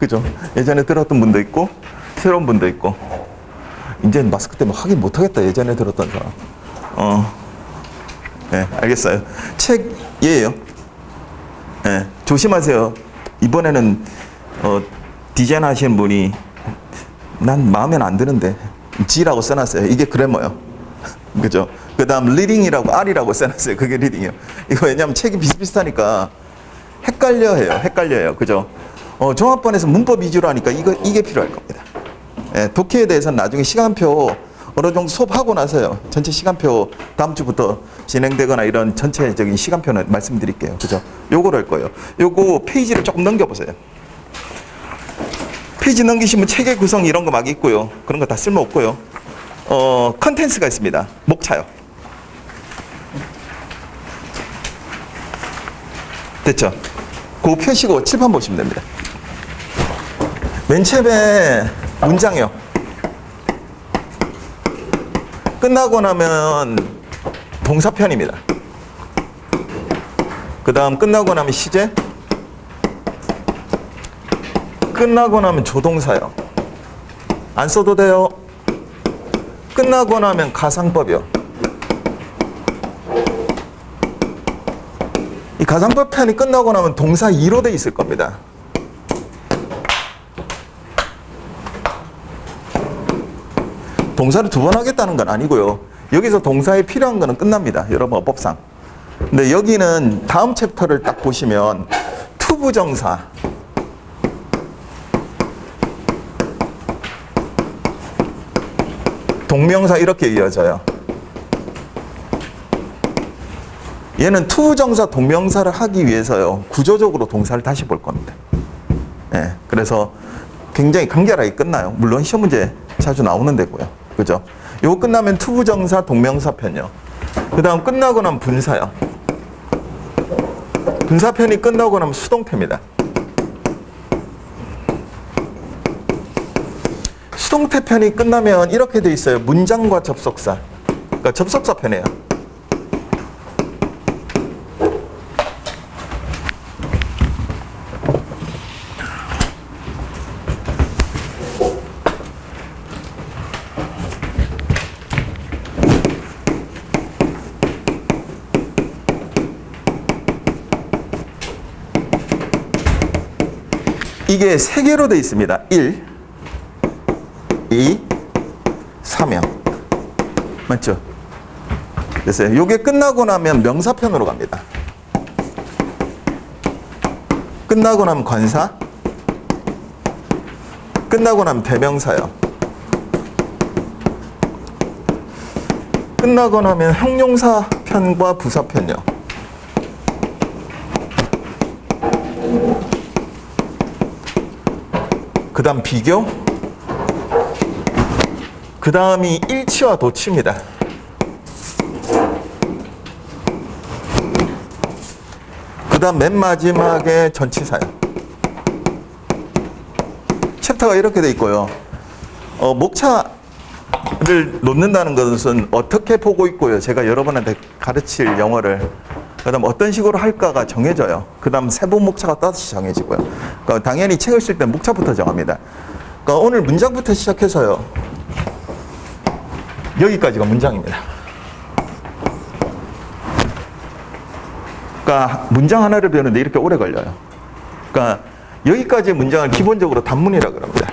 그죠? 예전에 들었던 분도 있고 새로운 분도 있고. 이제 마스크 때문에 확인 못하겠다. 예전에 들었던 사람. 네, 알겠어요. 책이에요. 네, 조심하세요. 이번에는 디자인 하시는 분이 난 마음에 안 드는데 G라고 써놨어요. 이게 그래머요. 그죠? 그 다음 리딩이라고 R이라고 써놨어요. 그게 리딩이에요. 이거 왜냐면 책이 비슷비슷하니까 헷갈려요. 그죠? 종합반에서 문법 위주로 하니까 이게 필요할 겁니다. 예, 독해에 대해서는 나중에 시간표 어느 정도 수업하고 나서요. 전체 시간표 다음 주부터 진행되거나 이런 전체적인 시간표는 말씀드릴게요. 그죠? 요거를 할 거예요. 요거 페이지를 조금 넘겨보세요. 페이지 넘기시면 책의 구성 이런 거 막 있고요. 그런 거 다 쓸모없고요. 컨텐츠가 있습니다. 목차요. 됐죠? 그거 펴시고 칠판 보시면 됩니다. 맨 처음에 문장이요. 끝나고 나면 동사편입니다. 그 다음 끝나고 나면 시제. 끝나고 나면 조동사요. 안 써도 돼요. 끝나고 나면 가상법이요. 이 가상법 편이 끝나고 나면 동사 2로 돼 있을 겁니다. 동사를 두 번 하겠다는 건 아니고요. 여기서 동사에 필요한 거는 끝납니다. 여러분 어법상. 근데 여기는 다음 챕터를 딱 보시면 투부정사, 동명사 이렇게 이어져요. 얘는 투부정사 동명사를 하기 위해서요. 구조적으로 동사를 다시 볼 겁니다. 예, 그래서 굉장히 간결하게 끝나요. 물론 시험 문제 자주 나오는 데고요. 그죠? 요거 끝나면 투부정사 동명사 편이요. 그 다음 끝나고 나면 분사요. 분사편이 끝나고 나면 수동태입니다. 수동태 편이 끝나면 이렇게 돼 있어요. 문장과 접속사. 그러니까 접속사 편이에요. 이게 세 개로 되어 있습니다. 1, 2, 3형. 맞죠? 됐어요. 요게 끝나고 나면 명사편으로 갑니다. 끝나고 나면 관사. 끝나고 나면 대명사요. 끝나고 나면 형용사 편과 부사 편요. 그 다음 비교. 그 다음이 일치와 도치입니다. 그 다음 맨 마지막에 전치사요. 챕터가 이렇게 돼 있고요. 목차를 놓는다는 것은 어떻게 보고 있고요. 제가 여러분한테 가르칠 영어를 그 다음 어떤 식으로 할까가 정해져요. 그 다음 세부 목차가 또다시 정해지고요. 그러니까 당연히 책을 쓸 때 목차부터 정합니다. 그러니까 오늘 문장부터 시작해서요. 여기까지가 문장입니다. 그러니까 문장 하나를 배우는데 이렇게 오래 걸려요. 그러니까 여기까지의 문장을 기본적으로 단문이라고 합니다.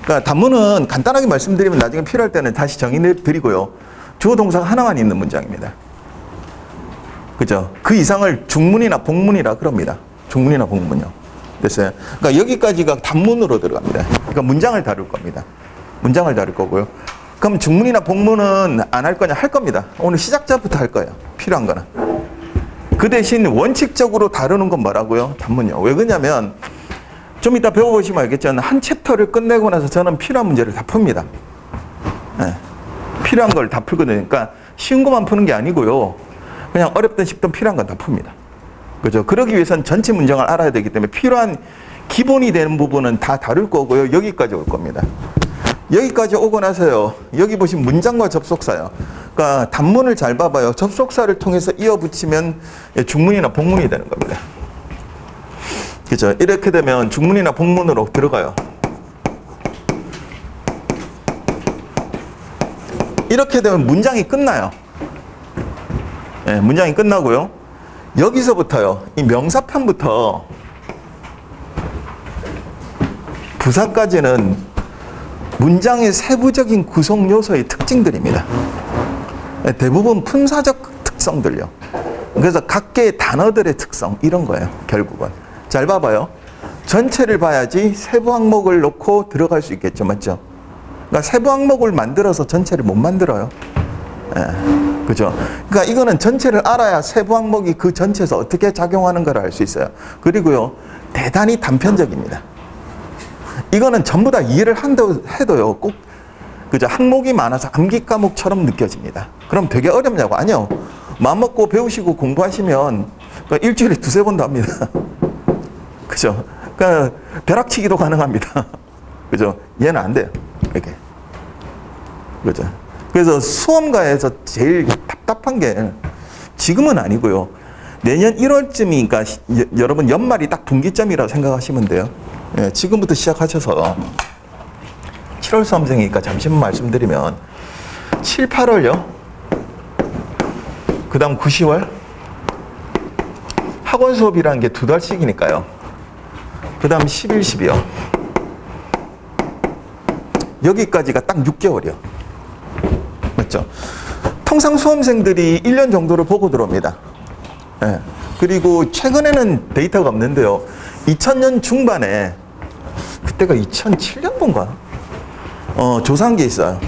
그러니까 단문은 간단하게 말씀드리면 나중에 필요할 때는 다시 정의해 드리고요. 주어 동사가 하나만 있는 문장입니다. 그죠? 그 이상을 중문이나 복문이라 그럽니다. 중문이나 복문요. 됐어요? 그러니까 여기까지가 단문으로 들어갑니다. 그러니까 문장을 다룰 겁니다. 문장을 다룰 거고요. 그럼 중문이나 복문은 안 할 거냐? 할 겁니다. 오늘 시작자부터 할 거예요. 필요한 거는. 그 대신 원칙적으로 다루는 건 뭐라고요? 단문이요. 왜 그러냐면 좀 이따 배워보시면 알겠지만 한 챕터를 끝내고 나서 저는 필요한 문제를 다 풉니다. 네. 필요한 걸 다 풀거든요. 그러니까 쉬운 것만 푸는 게 아니고요. 그냥 어렵든 쉽든 필요한 건 다 풉니다. 그죠? 그러기 위해서는 전체 문장을 알아야 되기 때문에 필요한 기본이 되는 부분은 다 다룰 거고요. 여기까지 올 겁니다. 여기까지 오고 나서요. 여기 보시면 문장과 접속사요. 그러니까 단문을 잘 봐봐요. 접속사를 통해서 이어붙이면 중문이나 복문이 되는 겁니다. 그죠? 이렇게 되면 중문이나 복문으로 들어가요. 이렇게 되면 문장이 끝나요. 예, 문장이 끝나고요. 여기서부터요, 이 명사편부터 부사까지는 문장의 세부적인 구성 요소의 특징들입니다. 예, 대부분 품사적 특성들요. 그래서 각개의 단어들의 특성, 이런 거예요, 결국은. 잘 봐봐요. 전체를 봐야지 세부 항목을 놓고 들어갈 수 있겠죠, 맞죠? 그러니까 세부 항목을 만들어서 전체를 못 만들어요. 예, 그죠? 그러니까 이거는 전체를 알아야 세부 항목이 그 전체에서 어떻게 작용하는 걸 알 수 있어요. 그리고요, 대단히 단편적입니다. 이거는 전부 다 이해를 해도요, 꼭, 그죠? 항목이 많아서 암기 과목처럼 느껴집니다. 그럼 되게 어렵냐고? 아니요. 마음먹고 배우시고 공부하시면 일주일에 2-3번도 합니다. 그죠? 그러니까 벼락치기도 가능합니다. 그죠? 얘는 안 돼요. 이렇게. 그죠? 그래서 수험가에서 제일 답답한 게 지금은 아니고요. 내년 1월쯤이니까 여러분 연말이 딱 분기점이라고 생각하시면 돼요. 예, 지금부터 시작하셔서 7월 수험생이니까 잠시만 말씀드리면 7, 8월요. 그 다음 9, 10월 학원 수업이라는 게 2달씩이니까요. 그 다음 11, 12요. 여기까지가 딱 6개월이요. 맞죠? 통상 수험생들이 1년 정도를 보고 들어옵니다. 예. 그리고 최근에는 데이터가 없는데요. 2000년 중반에, 그때가 2007년도인가? 조사한 게 있어요.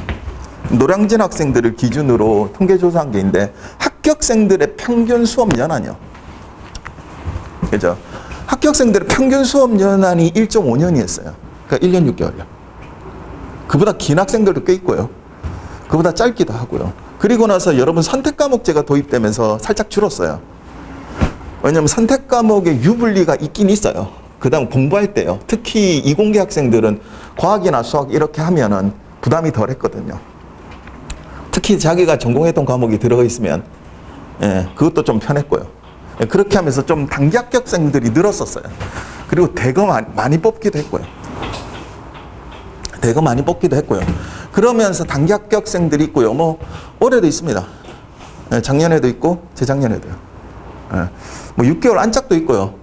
노량진 학생들을 기준으로 통계 조사한 게 있는데, 합격생들의 평균 수업 연한이요. 그죠? 합격생들의 평균 수업 연한이 1.5년이었어요. 그러니까 1년 6개월이요. 그보다 긴 학생들도 꽤 있고요. 그보다 짧기도 하고요. 그리고 나서 여러분 선택 과목제가 도입되면서 살짝 줄었어요. 왜냐하면 선택 과목에 유불리가 있긴 있어요. 그 다음 공부할 때요. 특히 이공계 학생들은 과학이나 수학 이렇게 하면은 부담이 덜 했거든요. 특히 자기가 전공했던 과목이 들어가 있으면, 예, 그것도 좀 편했고요. 예, 그렇게 하면서 좀 단기 합격생들이 늘었었어요. 그리고 대거 많이 뽑기도 했고요. 대거 많이 뽑기도 했고요. 그러면서 단기 합격생들이 있고요. 뭐 올해도 있습니다. 예, 작년에도 있고 재작년에도요. 예, 뭐 6개월 안짝도 있고요.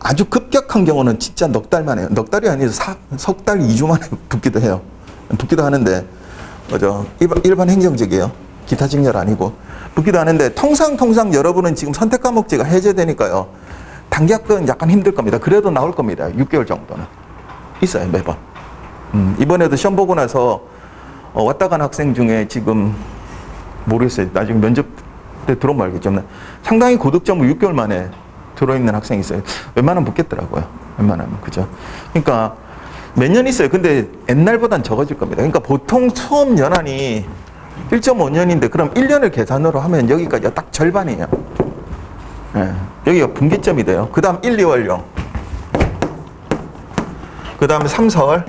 아주 급격한 경우는 진짜 넉 달 만에, 넉 달이 아니라 석 달, 2주 만에 붙기도 해요. 붙기도 하는데, 그죠? 일반 행정직이에요. 기타 직렬 아니고. 붙기도 하는데, 통상 여러분은 지금 선택 과목제가 해제되니까요. 단기 합격은 약간 힘들 겁니다. 그래도 나올 겁니다. 6개월 정도는. 있어요, 매번. 이번에도 시험 보고 나서 왔다 간 학생 중에 지금 모르겠어요. 나중에 면접 때 들어오면 알겠죠. 상당히 고득점을 6개월 만에 들어있는 학생이 있어요. 웬만하면 붙겠더라고요. 웬만하면. 그죠? 그러니까 매년 있어요. 근데 옛날보단 적어질 겁니다. 그러니까 보통 수업 연한이 1.5년인데 그럼 1년을 계산으로 하면 여기까지가 딱 절반이에요. 네. 여기가 분기점이 돼요. 그 다음 1, 2월요. 그 다음에 3, 4월.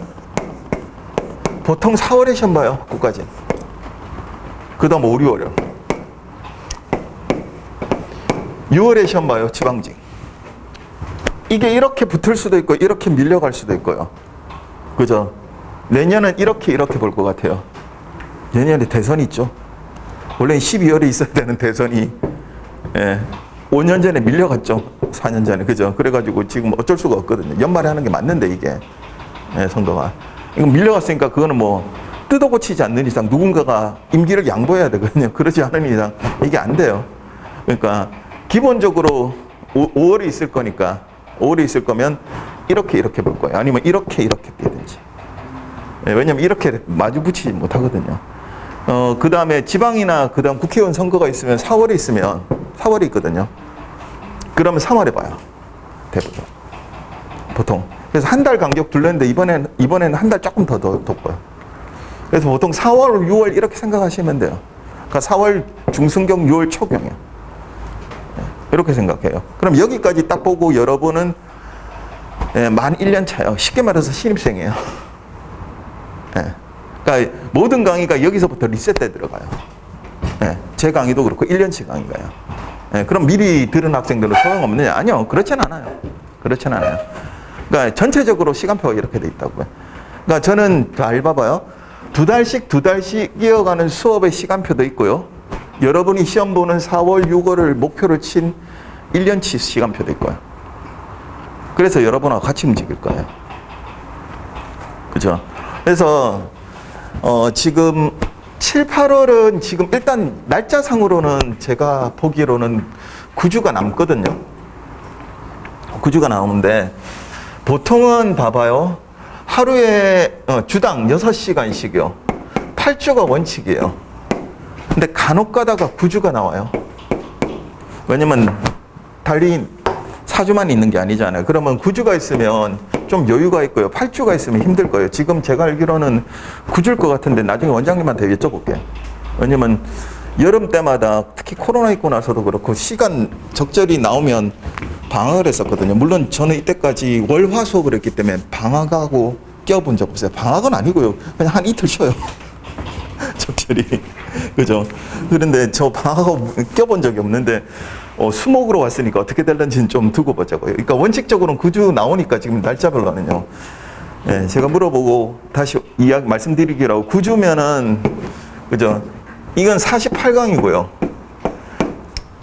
보통 4월에 시험 봐요. 국가직. 그 다음 5, 6월요. 6월에 시험 봐요. 지방직. 이게 이렇게 붙을 수도 있고 이렇게 밀려갈 수도 있고요. 그죠? 내년은 이렇게 볼 것 같아요. 내년에 대선이 있죠. 원래 12월에 있어야 되는 대선이 5년 전에 밀려갔죠. 4년 전에. 그죠? 그래가지고 지금 어쩔 수가 없거든요. 연말에 하는 게 맞는데 이게 선거가. 이거 밀려갔으니까 그거는 뭐 뜯어 고치지 않는 이상 누군가가 임기를 양보해야 되거든요. 그러지 않은 이상 이게 안 돼요. 그러니까 기본적으로 5월에 있을 거니까 5월에 있을 거면 이렇게 볼 거예요. 아니면 이렇게 뛰든지. 왜냐면 이렇게 마주 붙이지 못하거든요. 그 다음에 지방이나 그 다음 국회의원 선거가 있으면 4월에 있거든요. 그러면 3월에 봐요. 대부분. 보통. 그래서 한 달 간격 둘렀는데 이번에는 한 달 조금 더 뒀고요. 그래서 보통 4월, 6월 이렇게 생각하시면 돼요. 그러니까 4월 중순경, 6월 초경이요. 이렇게 생각해요. 그럼 여기까지 딱 보고 여러분은 만 1년 차요. 쉽게 말해서 신입생이에요. 그러니까 모든 강의가 여기서부터 리셋돼 들어가요. 제 강의도 그렇고 1년치 강의가요. 그럼 미리 들은 학생들은 소용없느냐? 아니요. 그렇진 않아요. 그렇진 않아요. 그러니까 전체적으로 시간표가 이렇게 돼 있다고요. 그러니까 저는 잘 봐봐요. 두 달씩 이어가는 수업의 시간표도 있고요. 여러분이 시험 보는 4월, 6월을 목표로 친 1년치 시간표도 있고요. 그래서 여러분하고 같이 움직일 거예요. 그죠? 그래서 지금 7, 8월은 지금 일단 날짜상으로는 제가 보기로는 9주가 남거든요. 9주가 나오는데 보통은 봐봐요. 하루에 주당 6시간씩이요. 8주가 원칙이에요. 근데 간혹 가다가 9주가 나와요. 왜냐면 달리 4주만 있는 게 아니잖아요. 그러면 9주가 있으면 좀 여유가 있고요. 8주가 있으면 힘들 거예요. 지금 제가 알기로는 9주일 것 같은데 나중에 원장님한테 여쭤볼게요. 왜냐면 여름 때마다 특히 코로나 있고 나서도 그렇고 시간 적절히 나오면 방학을 했었거든요. 물론 저는 이때까지 월, 화 수업을 했기 때문에 방학하고 껴본 적 없어요. 방학은 아니고요. 그냥 한 이틀 쉬어요. 적절히. 그죠? 그런데 저 방학하고 껴본 적이 없는데 수목으로 왔으니까 어떻게 될는지는 좀 두고 보자고요. 그러니까 원칙적으로는 9주 나오니까 지금 날짜별로는요. 예, 제가 물어보고 다시 말씀드리기라고 9주면은 그죠? 이건 48강이고요.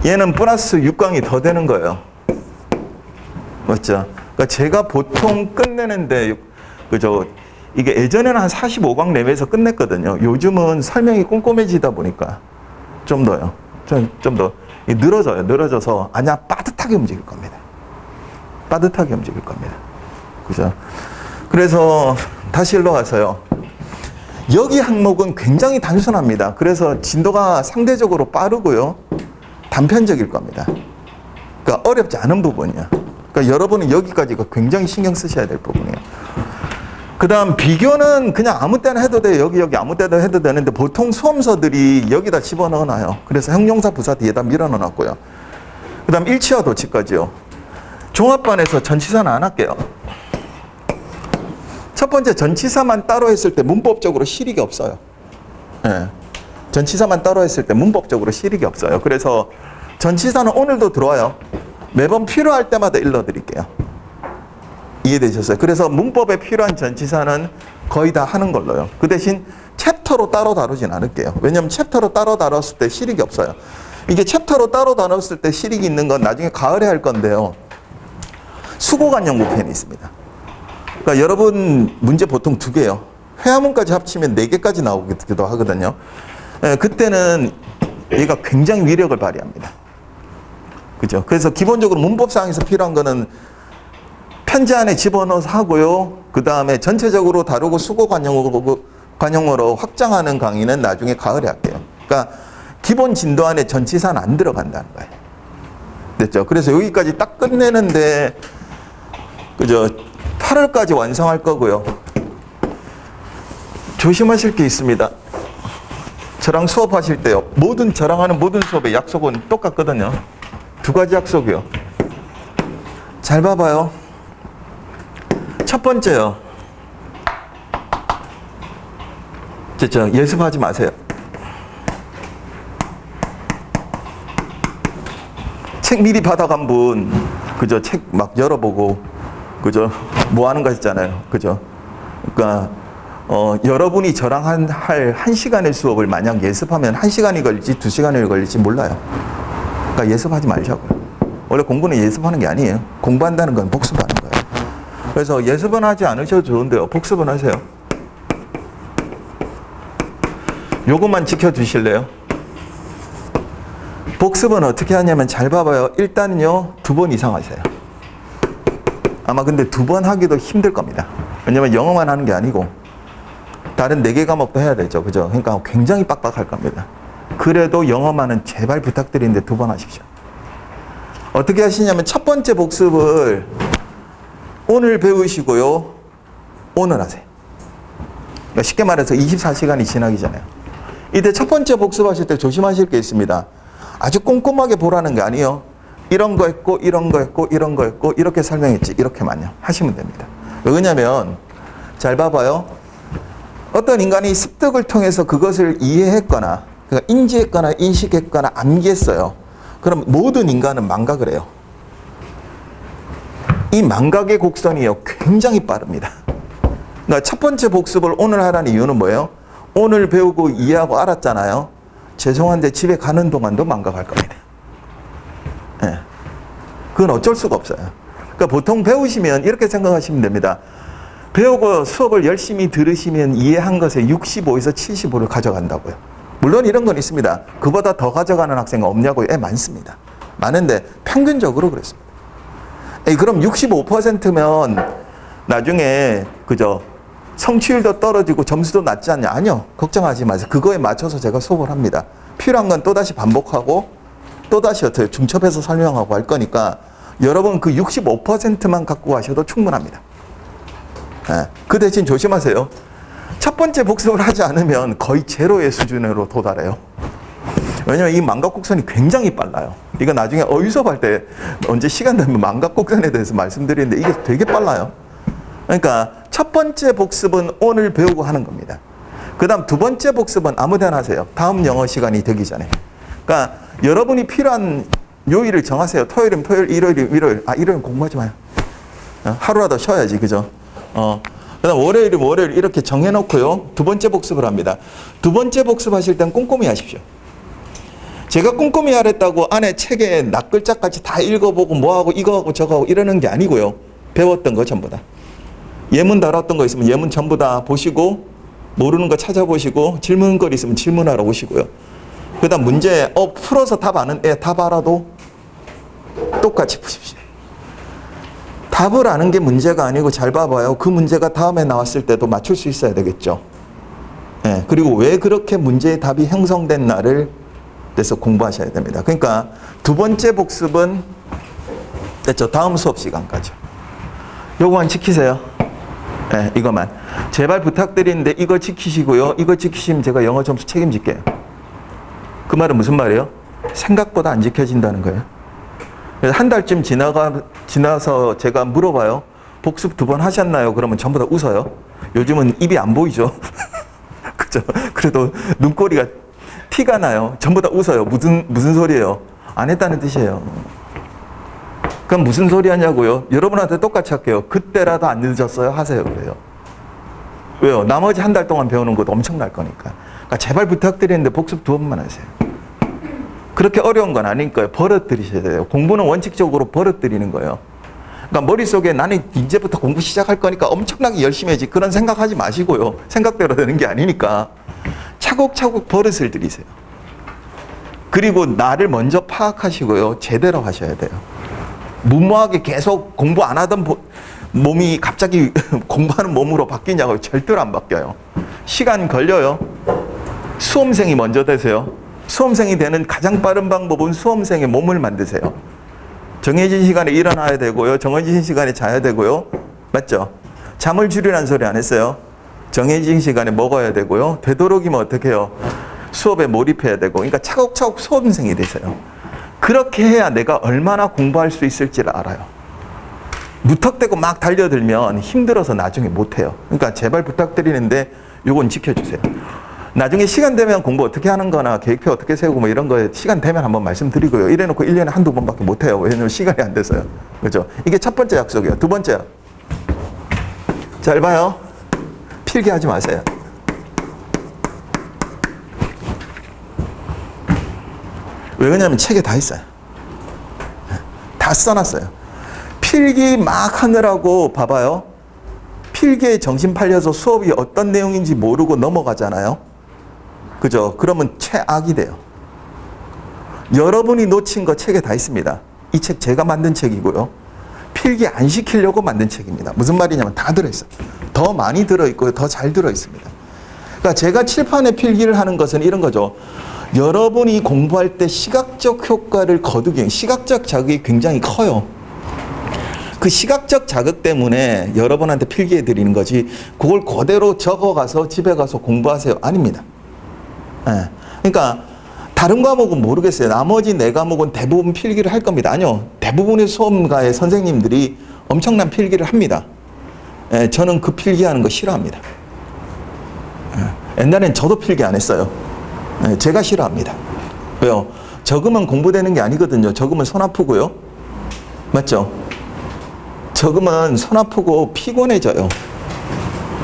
얘는 플러스 6강이 더 되는 거예요. 맞죠? 그러니까 제가 보통 끝내는데 그죠? 이게 예전에는 한 45강 내외에서 끝냈거든요. 요즘은 설명이 꼼꼼해지다 보니까 좀 더요. 좀 더 늘어져요. 늘어져서 아니야 빠듯하게 움직일 겁니다. 빠듯하게 움직일 겁니다. 그죠? 그래서 다시 일로 와서요. 여기 항목은 굉장히 단순합니다. 그래서 진도가 상대적으로 빠르고요. 단편적일 겁니다. 그러니까 어렵지 않은 부분이야. 그러니까 여러분은 여기까지가 굉장히 신경 쓰셔야 될 부분이에요. 그 다음 비교는 그냥 아무 때나 해도 돼요. 여기 아무 때나 해도 되는데 보통 수험서들이 여기다 집어넣어놔요. 그래서 형용사 부사 뒤에다 밀어넣어놨고요. 그 다음 일치와 도치까지요. 종합반에서 전치사는 안 할게요. 첫 번째 전치사만 따로 했을 때 문법적으로 실익이 없어요. 네. 전치사만 따로 했을 때 문법적으로 실익이 없어요. 그래서 전치사는 오늘도 들어와요. 매번 필요할 때마다 일러드릴게요. 이해되셨어요? 그래서 문법에 필요한 전치사는 거의 다 하는 걸로요. 그 대신 챕터로 따로 다루진 않을게요. 왜냐하면 챕터로 따로 다뤘을 때 실익이 없어요. 이게 챕터로 따로 다뤘을 때 실익이 있는 건 나중에 가을에 할 건데요. 수고관 연구편이 있습니다. 그러니까 여러분 문제 보통 2개예요. 회화문까지 합치면 4개까지 나오기도 하거든요. 그때는 얘가 굉장히 위력을 발휘합니다. 그죠? 그래서 기본적으로 문법상에서 필요한 거는 편지 안에 집어넣어서 하고요. 그 다음에 전체적으로 다루고 수고 관용어로 확장하는 강의는 나중에 가을에 할게요. 그러니까 기본 진도 안에 전치사는 안 들어간다는 거예요. 됐죠? 그래서 여기까지 딱 끝내는데 그죠? 8월까지 완성할 거고요. 조심하실 게 있습니다. 저랑 수업하실 때요. 저랑 하는 모든 수업의 약속은 똑같거든요. 2가지 약속이요. 잘 봐봐요. 첫 번째요. 진짜 예습하지 마세요. 책 미리 받아간 분, 그죠? 책 막 열어보고, 그죠? 뭐 하는 거 있잖아요. 그죠? 그러니까, 여러분이 저랑 할 1시간의 수업을 만약 예습하면 1시간이 걸릴지 2시간이 걸릴지 몰라요. 그러니까 예습하지 말자고요. 원래 공부는 예습하는 게 아니에요. 공부한다는 건 복습하는 거예요. 그래서 예습은 하지 않으셔도 좋은데요. 복습은 하세요. 요것만 지켜주실래요? 복습은 어떻게 하냐면 잘 봐봐요. 일단은요. 2번 이상 하세요. 아마 근데 2번 하기도 힘들 겁니다. 왜냐면 영어만 하는 게 아니고 다른 4개 과목도 해야 되죠. 그죠? 그러니까 굉장히 빡빡할 겁니다. 그래도 영어만은 제발 부탁드리는데 2번 하십시오. 어떻게 하시냐면 첫 번째 복습을 오늘 배우시고요. 오늘 하세요. 그러니까 쉽게 말해서 24시간이 지나기 전에요. 이때 첫 번째 복습하실 때 조심하실 게 있습니다. 아주 꼼꼼하게 보라는 게 아니에요. 이런 거 했고 이런 거 했고 이런 거 했고 이렇게 설명했지 이렇게만요. 하시면 됩니다. 왜냐면 잘 봐봐요. 어떤 인간이 습득을 통해서 그것을 이해했거나 그러니까 인지했거나 인식했거나 암기했어요. 그럼 모든 인간은 망각을 해요. 이 망각의 곡선이요, 굉장히 빠릅니다. 그러니까 첫 번째 복습을 오늘 하라는 이유는 뭐예요? 오늘 배우고 이해하고 알았잖아요. 죄송한데 집에 가는 동안도 망각할 겁니다. 네. 그건 어쩔 수가 없어요. 그러니까 보통 배우시면 이렇게 생각하시면 됩니다. 배우고 수업을 열심히 들으시면 이해한 것에 65에서 75를 가져간다고요. 물론 이런 건 있습니다. 그보다 더 가져가는 학생은 없냐고요? 많습니다. 많은데 평균적으로 그렇습니다. 그럼 65%면 나중에 그저 성취율도 떨어지고 점수도 낮지 않냐? 아니요. 걱정하지 마세요. 그거에 맞춰서 제가 수업을 합니다. 필요한 건 또다시 반복하고 또다시 어떻게 중첩해서 설명하고 할 거니까 여러분 그 65%만 갖고 가셔도 충분합니다. 네. 그 대신 조심하세요. 첫 번째 복습을 하지 않으면 거의 제로의 수준으로 도달해요. 왜냐면 이 망각곡선이 굉장히 빨라요. 이거 나중에 어휘수업 할 때 언제 시간 되면 망각곡선에 대해서 말씀드리는데 이게 되게 빨라요. 그러니까 첫 번째 복습은 오늘 배우고 하는 겁니다. 그 다음 두 번째 복습은 아무 데나 하세요. 다음 영어 시간이 되기 전에. 그러니까 여러분이 필요한 요일을 정하세요. 토요일이면 토요일, 일요일이면 일요일. 일요일은 공부하지 마요. 하루라도 쉬어야지, 그죠? 그 다음 월요일이면 월요일 이렇게 정해놓고요. 두 번째 복습을 합니다. 두 번째 복습하실 땐 꼼꼼히 하십시오. 제가 꼼꼼히 하랬다고 안에 책에 낱글자까지 다 읽어보고 뭐하고 이거하고 저거하고 이러는 게 아니고요. 배웠던 거 전부 다. 예문 다뤘던 거 있으면 예문 전부 다 보시고 모르는 거 찾아보시고 질문거리 있으면 질문하러 오시고요. 그 다음 문제 풀어서 답 아는 애 답 알아도 똑같이 푸십시오. 답을 아는 게 문제가 아니고 잘 봐봐요. 그 문제가 다음에 나왔을 때도 맞출 수 있어야 되겠죠. 네, 그리고 왜 그렇게 문제의 답이 형성된 날을 그래서 공부하셔야 됩니다. 그러니까 두 번째 복습은 됐죠. 다음 수업 시간까지. 요거만 지키세요. 네, 이거만. 제발 부탁드리는데 이거 지키시고요. 이거 지키시면 제가 영어 점수 책임질게요. 그 말은 무슨 말이에요? 생각보다 안 지켜진다는 거예요. 그래서 한 달쯤 지나서 제가 물어봐요. 복습 2번 하셨나요? 그러면 전부 다 웃어요. 요즘은 입이 안 보이죠. 그죠? 그래도 눈꼬리가 티가 나요. 전부 다 웃어요. 무슨 소리예요? 안 했다는 뜻이에요. 그럼 무슨 소리 하냐고요? 여러분한테 똑같이 할게요. 그때라도 안 늦었어요? 하세요. 그래요. 왜요? 나머지 한 달 동안 배우는 것도 엄청날 거니까. 그러니까 제발 부탁드리는데 복습 2번만 하세요. 그렇게 어려운 건 아니니까요. 버릇들이셔야 돼요. 공부는 원칙적으로 버릇들이는 거예요. 그러니까 머릿속에 나는 이제부터 공부 시작할 거니까 엄청나게 열심히 해야지 그런 생각하지 마시고요. 생각대로 되는 게 아니니까 차곡차곡 버릇을 들이세요. 그리고 나를 먼저 파악하시고요. 제대로 하셔야 돼요. 무모하게 계속 공부 안 하던 몸이 갑자기 공부하는 몸으로 바뀌냐고요. 절대로 안 바뀌어요. 시간 걸려요. 수험생이 먼저 되세요. 수험생이 되는 가장 빠른 방법은 수험생의 몸을 만드세요. 정해진 시간에 일어나야 되고요. 정해진 시간에 자야 되고요. 맞죠? 잠을 줄이라는 소리 안 했어요. 정해진 시간에 먹어야 되고요. 되도록이면 어떻게 해요? 수업에 몰입해야 되고. 그러니까 차곡차곡 수험생이 되세요. 그렇게 해야 내가 얼마나 공부할 수 있을지를 알아요. 무턱대고 막 달려들면 힘들어서 나중에 못해요. 그러니까 제발 부탁드리는데 요건 지켜주세요. 나중에 시간 되면 공부 어떻게 하는 거나 계획표 어떻게 세우고 뭐 이런 거 시간 되면 한번 말씀드리고요. 이래놓고 1년에 한두 번밖에 못해요. 왜냐면 시간이 안 돼서요. 그죠? 이게 첫 번째 약속이에요. 두 번째요. 잘 봐요. 필기하지 마세요. 왜 그러냐면 책에 다 있어요. 다 써놨어요. 필기 막 하느라고 봐봐요. 필기에 정신 팔려서 수업이 어떤 내용인지 모르고 넘어가잖아요. 그죠? 그러면 최악이 돼요. 여러분이 놓친 거 책에 다 있습니다. 이 책 제가 만든 책이고요. 필기 안 시키려고 만든 책입니다. 무슨 말이냐면 다 들어있어요. 더 많이 들어있고요. 더 잘 들어있습니다. 그러니까 제가 칠판에 필기를 하는 것은 이런 거죠. 여러분이 공부할 때 시각적 효과를 거두기, 시각적 자극이 굉장히 커요. 그 시각적 자극 때문에 여러분한테 필기해 드리는 거지 그걸 그대로 적어가서 집에 가서 공부하세요. 아닙니다. 네. 그러니까 다른 과목은 모르겠어요. 나머지 4과목은 대부분 필기를 할 겁니다. 아니요. 대부분의 수험가의 선생님들이 엄청난 필기를 합니다. 네. 저는 그 필기하는 거 싫어합니다. 네. 옛날엔 저도 필기 안 했어요. 네. 제가 싫어합니다. 왜요? 적으면 공부되는 게 아니거든요. 적으면 손 아프고요. 맞죠? 적으면 손 아프고 피곤해져요.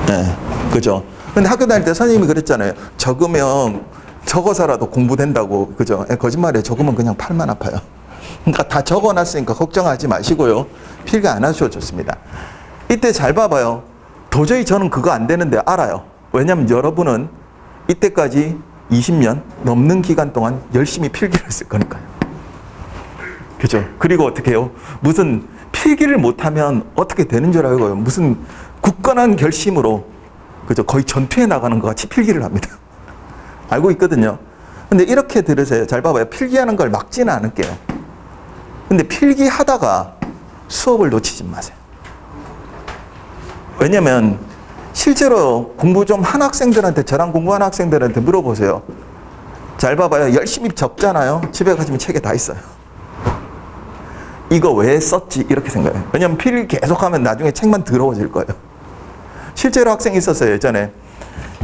네, 그죠? 근데 학교 다닐 때 선생님이 그랬잖아요. 적으면 적어서라도 공부된다고. 그죠? 거짓말이에요. 적으면 그냥 팔만 아파요. 그러니까 다 적어놨으니까 걱정하지 마시고요. 필기 안 하셔도 좋습니다. 이때 잘 봐봐요. 도저히 저는 그거 안 되는데 알아요. 왜냐면 여러분은 이때까지 20년 넘는 기간 동안 열심히 필기를 했을 거니까요. 그죠? 그리고 어떻게 해요? 무슨 필기를 못하면 어떻게 되는 줄 알고요. 무슨 굳건한 결심으로, 그죠? 거의 전투에 나가는 것 같이 필기를 합니다. 알고 있거든요. 근데 이렇게 들으세요. 잘 봐봐요. 필기하는 걸 막지는 않을게요. 근데 필기하다가 수업을 놓치지 마세요. 왜냐면 실제로 공부 좀 한 학생들한테, 저랑 공부하는 학생들한테 물어보세요. 잘 봐봐요. 열심히 적잖아요. 집에 가시면 책에 다 있어요. 이거 왜 썼지? 이렇게 생각해요. 왜냐면 필기 계속하면 나중에 책만 더러워질 거예요. 실제로 학생이 있었어요. 예전에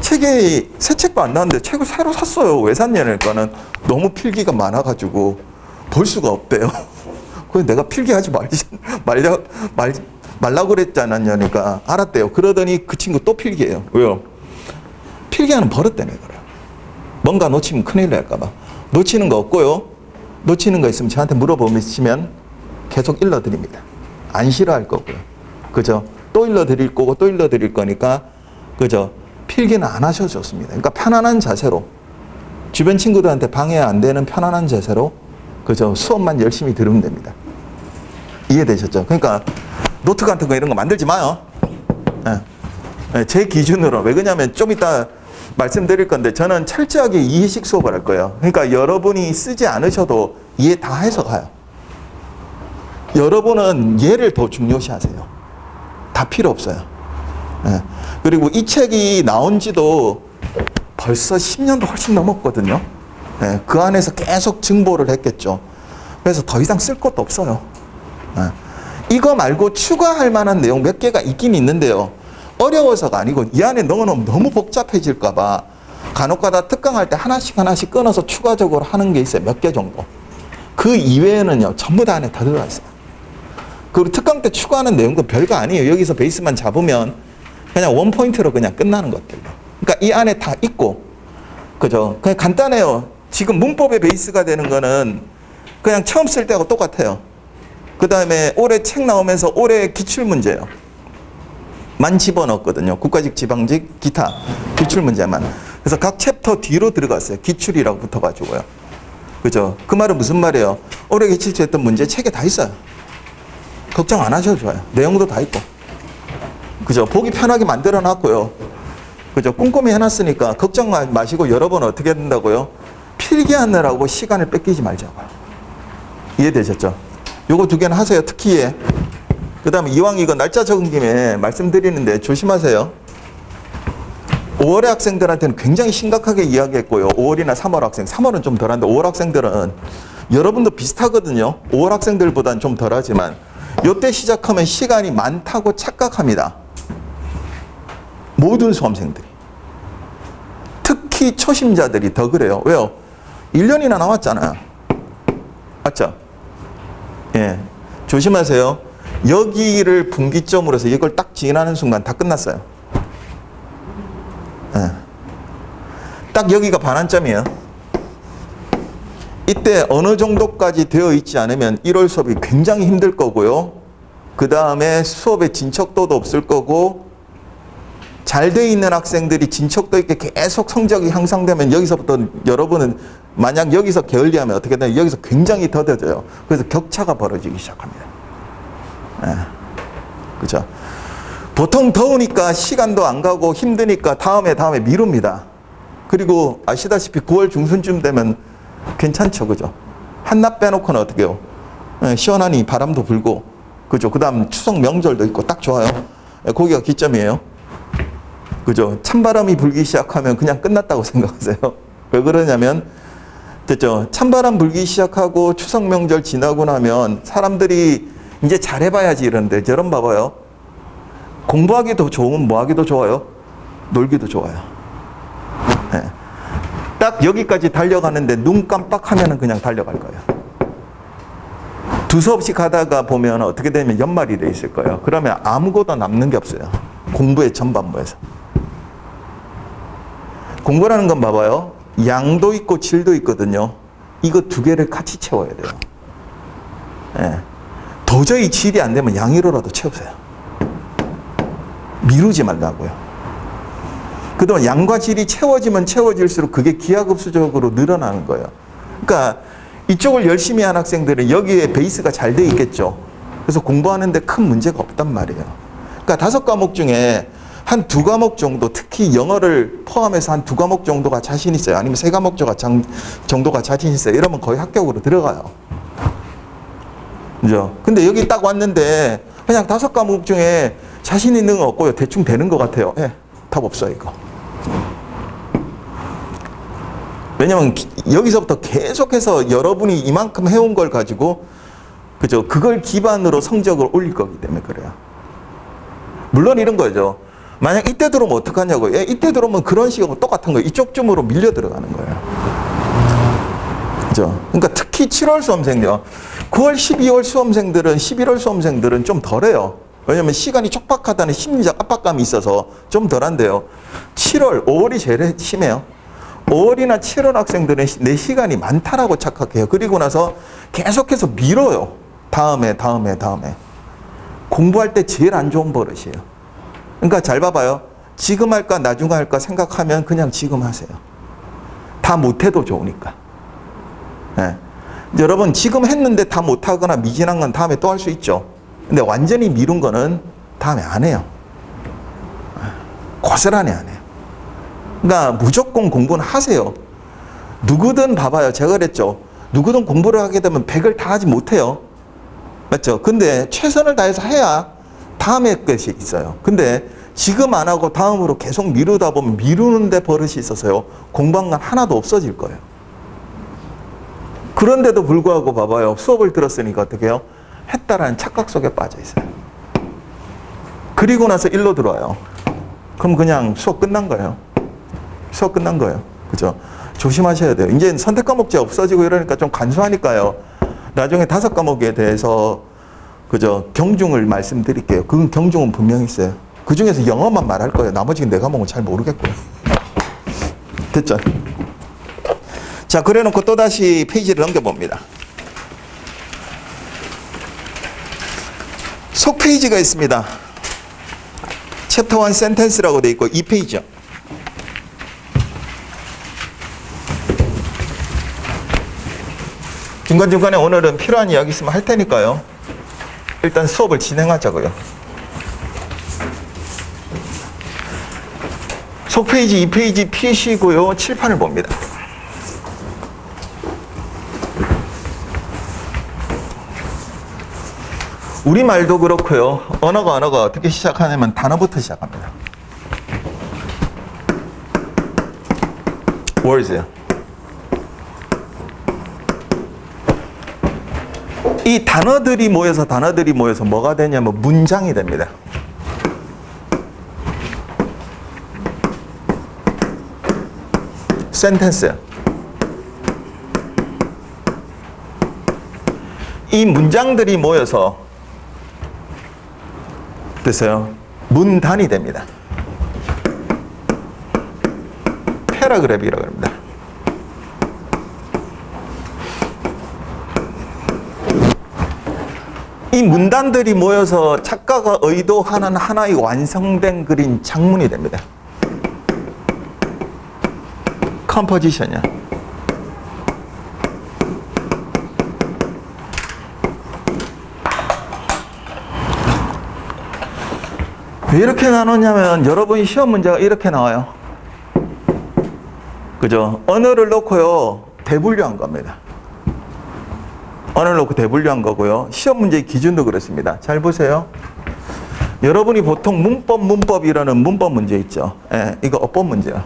책이 새 책도 안 나왔는데 책을 새로 샀어요. 왜 샀냐니까는 너무 필기가 많아가지고 볼 수가 없대요. 그래서 내가 필기하지 말라고 그랬지 않았냐니까 알았대요. 그러더니 그 친구 또 필기해요. 왜요? 필기하는 버릇 때문에 그래요. 뭔가 놓치면 큰일 날까봐. 놓치는 거 없고요. 놓치는 거 있으면 저한테 물어보시면 계속 일러드립니다. 안 싫어할 거고요. 그죠? 또 일러드릴 거고 또 일러드릴 거니까, 그죠? 필기는 안 하셔도 좋습니다. 그러니까 편안한 자세로, 주변 친구들한테 방해 안 되는 편안한 자세로, 그죠? 수업만 열심히 들으면 됩니다. 이해되셨죠? 그러니까 노트 같은 거 이런 거 만들지 마요. 제 기준으로. 왜 그러냐면 좀 이따 말씀드릴 건데 저는 철저하게 이해식 수업을 할 거예요. 그러니까 여러분이 쓰지 않으셔도 이해 다 해서 가요. 여러분은 얘를 더 중요시하세요. 다 필요 없어요. 그리고 이 책이 나온 지도 벌써 10년도 훨씬 넘었거든요. 그 안에서 계속 증보를 했겠죠. 그래서 더 이상 쓸 것도 없어요. 이거 말고 추가할 만한 내용 몇 개가 있긴 있는데요. 어려워서가 아니고 이 안에 넣어놓으면 너무 복잡해질까봐 간혹가다 특강할 때 하나씩 끊어서 추가적으로 하는 게 있어요. 몇 개 정도. 그 이외에는요, 전부 다 안에 다 들어가 있어요. 그리고 특강 때 추가하는 내용도 별거 아니에요. 여기서 베이스만 잡으면 그냥 원포인트로 그냥 끝나는 것들요. 그러니까 이 안에 다 있고, 그죠? 그냥 간단해요. 지금 문법의 베이스가 되는 거는 그냥 처음 쓸 때하고 똑같아요. 그 다음에 올해 책 나오면서 올해 기출문제예요. 만 집어넣었거든요. 국가직, 지방직, 기타 기출문제만. 그래서 각 챕터 뒤로 들어갔어요. 기출이라고 붙어가지고요. 그죠? 그 말은 무슨 말이에요? 올해 기출했던 문제 책에 다 있어요. 걱정 안 하셔도 좋아요. 내용도 다 있고. 그죠? 보기 편하게 만들어 놨고요. 그죠? 꼼꼼히 해놨으니까 걱정 마시고 여러분 어떻게 된다고요? 필기하느라고 시간을 뺏기지 말자고요. 이해되셨죠? 요거 두 개는 하세요. 특히 그 다음에 이왕 이거 날짜 적은 김에 말씀드리는데 조심하세요. 5월의 학생들한테는 굉장히 심각하게 이야기했고요. 5월이나 3월 학생, 3월은 좀 덜한데 5월 학생들은 여러분도 비슷하거든요. 5월 학생들보다는 좀 덜하지만 요때 시작하면 시간이 많다고 착각합니다. 모든 수험생들이. 특히 초심자들이 더 그래요. 왜요? 1년이나 남았잖아요. 맞죠? 예. 조심하세요. 여기를 분기점으로 해서 이걸 딱 지나는 순간 다 끝났어요. 예. 딱 여기가 반환점이에요. 이때 어느 정도까지 되어 있지 않으면 1월 수업이 굉장히 힘들 거고요. 그 다음에 수업에 진척도도 없을 거고, 잘 돼 있는 학생들이 진척도 있게 계속 성적이 향상되면 여기서부터 여러분은 만약 여기서 게을리하면 어떻게 되냐, 여기서 굉장히 더뎌져요. 그래서 격차가 벌어지기 시작합니다. 그죠? 보통 더우니까 시간도 안 가고 힘드니까 다음에 미룹니다. 그리고 아시다시피 9월 중순쯤 되면 괜찮죠, 그죠? 한낮 빼놓고는 어떻게 해요? 시원하니 바람도 불고, 그죠? 그 다음 추석 명절도 있고 딱 좋아요. 거기가 기점이에요. 그죠? 찬바람이 불기 시작하면 그냥 끝났다고 생각하세요. 왜 그러냐면, 됐죠? 찬바람 불기 시작하고 추석 명절 지나고 나면 사람들이 이제 잘해봐야지 이러는데, 여러분 봐봐요. 공부하기도 좋으면 뭐 하기도 좋아요? 놀기도 좋아요. 네. 딱 여기까지 달려가는데 눈 깜빡하면 그냥 달려갈 거예요. 수업씩 가다가 보면 어떻게 되면 연말이 돼 있을 거예요. 그러면 아무것도 남는 게 없어요. 공부의 전반부에서. 공부라는 건 봐봐요. 양도 있고 질도 있거든요. 이거 두 개를 같이 채워야 돼요. 예. 도저히 질이 안 되면 양으로라도 채우세요. 미루지 말라고요. 그동안 양과 질이 채워지면 채워질수록 그게 기하급수적으로 늘어나는 거예요. 그러니까 이쪽을 열심히 한 학생들은 여기에 베이스가 잘 돼 있겠죠. 그래서 공부하는데 큰 문제가 없단 말이에요. 그러니까 5과목 중에 한 2과목 정도, 특히 영어를 포함해서 한 2과목 정도가 자신 있어요. 아니면 3과목 정도가 자신 있어요. 이러면 거의 합격으로 들어가요. 그죠? 근데 여기 딱 왔는데 그냥 5과목 중에 자신 있는 건 없고요. 대충 되는 것 같아요. 예, 답 없어요, 이거. 왜냐면 여기서부터 계속해서 여러분이 이만큼 해온 걸 가지고, 그죠? 그걸 기반으로 성적을 올릴 거기 때문에 그래요. 물론 이런 거죠. 만약 이때 들어오면 어떡하냐고요. 예, 이때 들어오면 그런 식하고 똑같은 거예요. 이쪽쯤으로 밀려 들어가는 거예요. 그죠? 그러니까 특히 7월 수험생들, 9월, 12월 수험생들은, 11월 수험생들은 좀 덜해요. 왜냐면 시간이 촉박하다는 심리적 압박감이 있어서 좀 덜한데요. 7월, 5월이 제일 심해요. 5월이나 7월 학생들은 내 시간이 많다라고 착각해요. 그리고 나서 계속해서 미뤄요. 다음에. 공부할 때 제일 안 좋은 버릇이에요. 그러니까 잘 봐봐요. 지금 할까 나중 할까 생각하면 그냥 지금 하세요. 다 못해도 좋으니까. 네. 여러분 지금 했는데 다 못하거나 미진한 건 다음에 또 할 수 있죠. 근데 완전히 미룬 거는 다음에 안 해요. 고스란히 안 해요. 그러니까 무조건 공부는 하세요. 누구든 봐봐요. 제가 그랬죠. 누구든 공부를 하게 되면 100을 다 하지 못해요. 맞죠? 근데 최선을 다해서 해야 다음에 것이 있어요. 근데 지금 안 하고 다음으로 계속 미루다 보면 미루는데 버릇이 있어서요. 공부한 건 하나도 없어질 거예요. 그런데도 불구하고 봐봐요. 수업을 들었으니까 어떻게 해요? 했다라는 착각 속에 빠져 있어요. 그리고 나서 일로 들어와요. 그럼 그냥 수업 끝난 거예요. 수업 끝난 거예요. 그죠? 조심하셔야 돼요. 이제 선택 과목제 없어지고 이러니까 좀 간소하니까요. 나중에 5과목에 대해서 그죠? 경중을 말씀드릴게요. 그 경중은 분명히 있어요. 그 중에서 영어만 말할 거예요. 나머지 4과목은 잘 모르겠고요. 됐죠? 자, 그래 놓고 또다시 페이지를 넘겨봅니다. 속 페이지가 있습니다. 챕터 1 센텐스라고 되어 있고 2페이지요. 중간중간에 오늘은 필요한 이야기 있으면 할 테니까요. 일단 수업을 진행하자고요. 속페이지 2페이지 피시고요. 칠판을 봅니다. 우리말도 그렇고요. 언어가 어떻게 시작하냐면 단어부터 시작합니다. words. 이 단어들이 모여서 뭐가 되냐면 문장이 됩니다. 센텐스. 이 문장들이 모여서 됐어요. 문단이 됩니다. 패러그래프라고 합니다. 이 문단들이 모여서 작가가 의도하는 하나의 완성된 글인 장문이 됩니다. 컴포지션이야. 왜 이렇게 나눴냐면 여러분 시험 문제가 이렇게 나와요. 그죠? 언어를 놓고요. 대분류한 겁니다. 언어를 놓고 대분류한 거고요. 시험 문제의 기준도 그렇습니다. 잘 보세요. 여러분이 보통 문법이라는 문법 문제 있죠. 예, 이거 어법 문제야.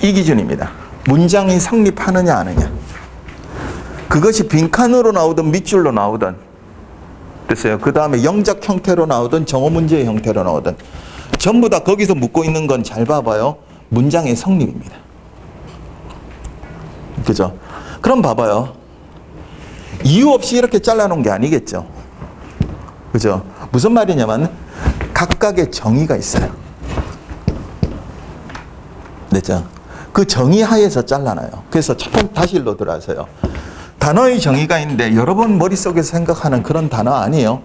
이 기준입니다. 문장이 성립하느냐 안 하느냐. 그것이 빈칸으로 나오든 밑줄로 나오든 됐어요. 그 다음에 영작 형태로 나오든 정어 문제의 형태로 나오든 전부 다 거기서 묻고 있는 건 잘 봐봐요. 문장의 성립입니다. 그죠? 그럼 봐봐요. 이유 없이 이렇게 잘라놓은 게 아니겠죠? 그죠? 무슨 말이냐면 각각의 정의가 있어요. 됐죠? 그 정의 하에서 잘라놔요. 그래서 첫 번째 다시 일로 들어가세요. 단어의 정의가 있는데 여러분 머릿속에서 생각하는 그런 단어 아니에요.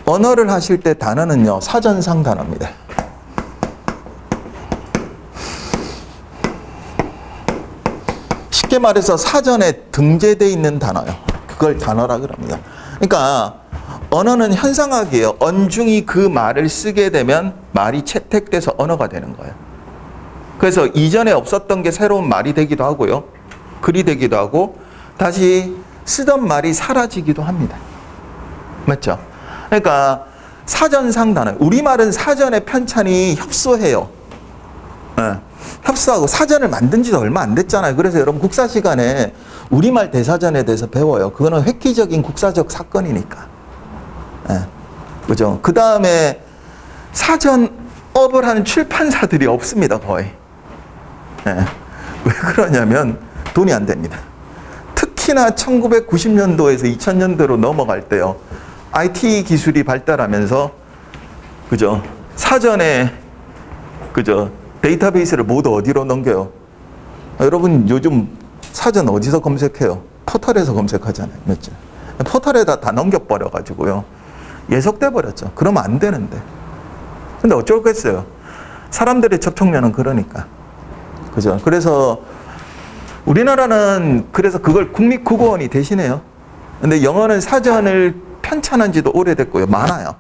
언어를 하실 때 단어는요, 사전상 단어입니다. 쉽게 말해서 사전에 등재되어 있는 단어요. 그걸 단어라 그럽니다. 그러니까 언어는 현상학이에요. 언중이 그 말을 쓰게 되면 말이 채택돼서 언어가 되는 거예요. 그래서 이전에 없었던 게 새로운 말이 되기도 하고요. 글이 되기도 하고 다시 쓰던 말이 사라지기도 합니다. 맞죠? 그러니까 사전상 단어. 우리말은 사전에 편찬이 협소해요. 네. 협소하고 사전을 만든 지도 얼마 안 됐잖아요. 그래서 여러분 국사 시간에 우리말 대사전에 대해서 배워요. 그거는 획기적인 국사적 사건이니까. 네. 그죠? 그 다음에 사전업을 하는 출판사들이 없습니다. 거의. 네. 왜 그러냐면 돈이 안 됩니다. 특히나 1990년도에서 2000년도로 넘어갈 때요. IT 기술이 발달하면서 그죠? 사전에 그죠? 데이터베이스를 모두 어디로 넘겨요? 여러분 요즘 사전 어디서 검색해요? 포털에서 검색하잖아요. 맞죠? 포털에다 다 넘겨버려 가지고요. 예속돼 버렸죠. 그러면 안 되는데. 근데 어쩌겠어요. 사람들의 접촉면은 그러니까. 그죠? 그래서 우리나라는 그래서 그걸 국립국어원이 대신해요. 근데 영어는 사전을 편찬한 지도 오래됐고요. 많아요.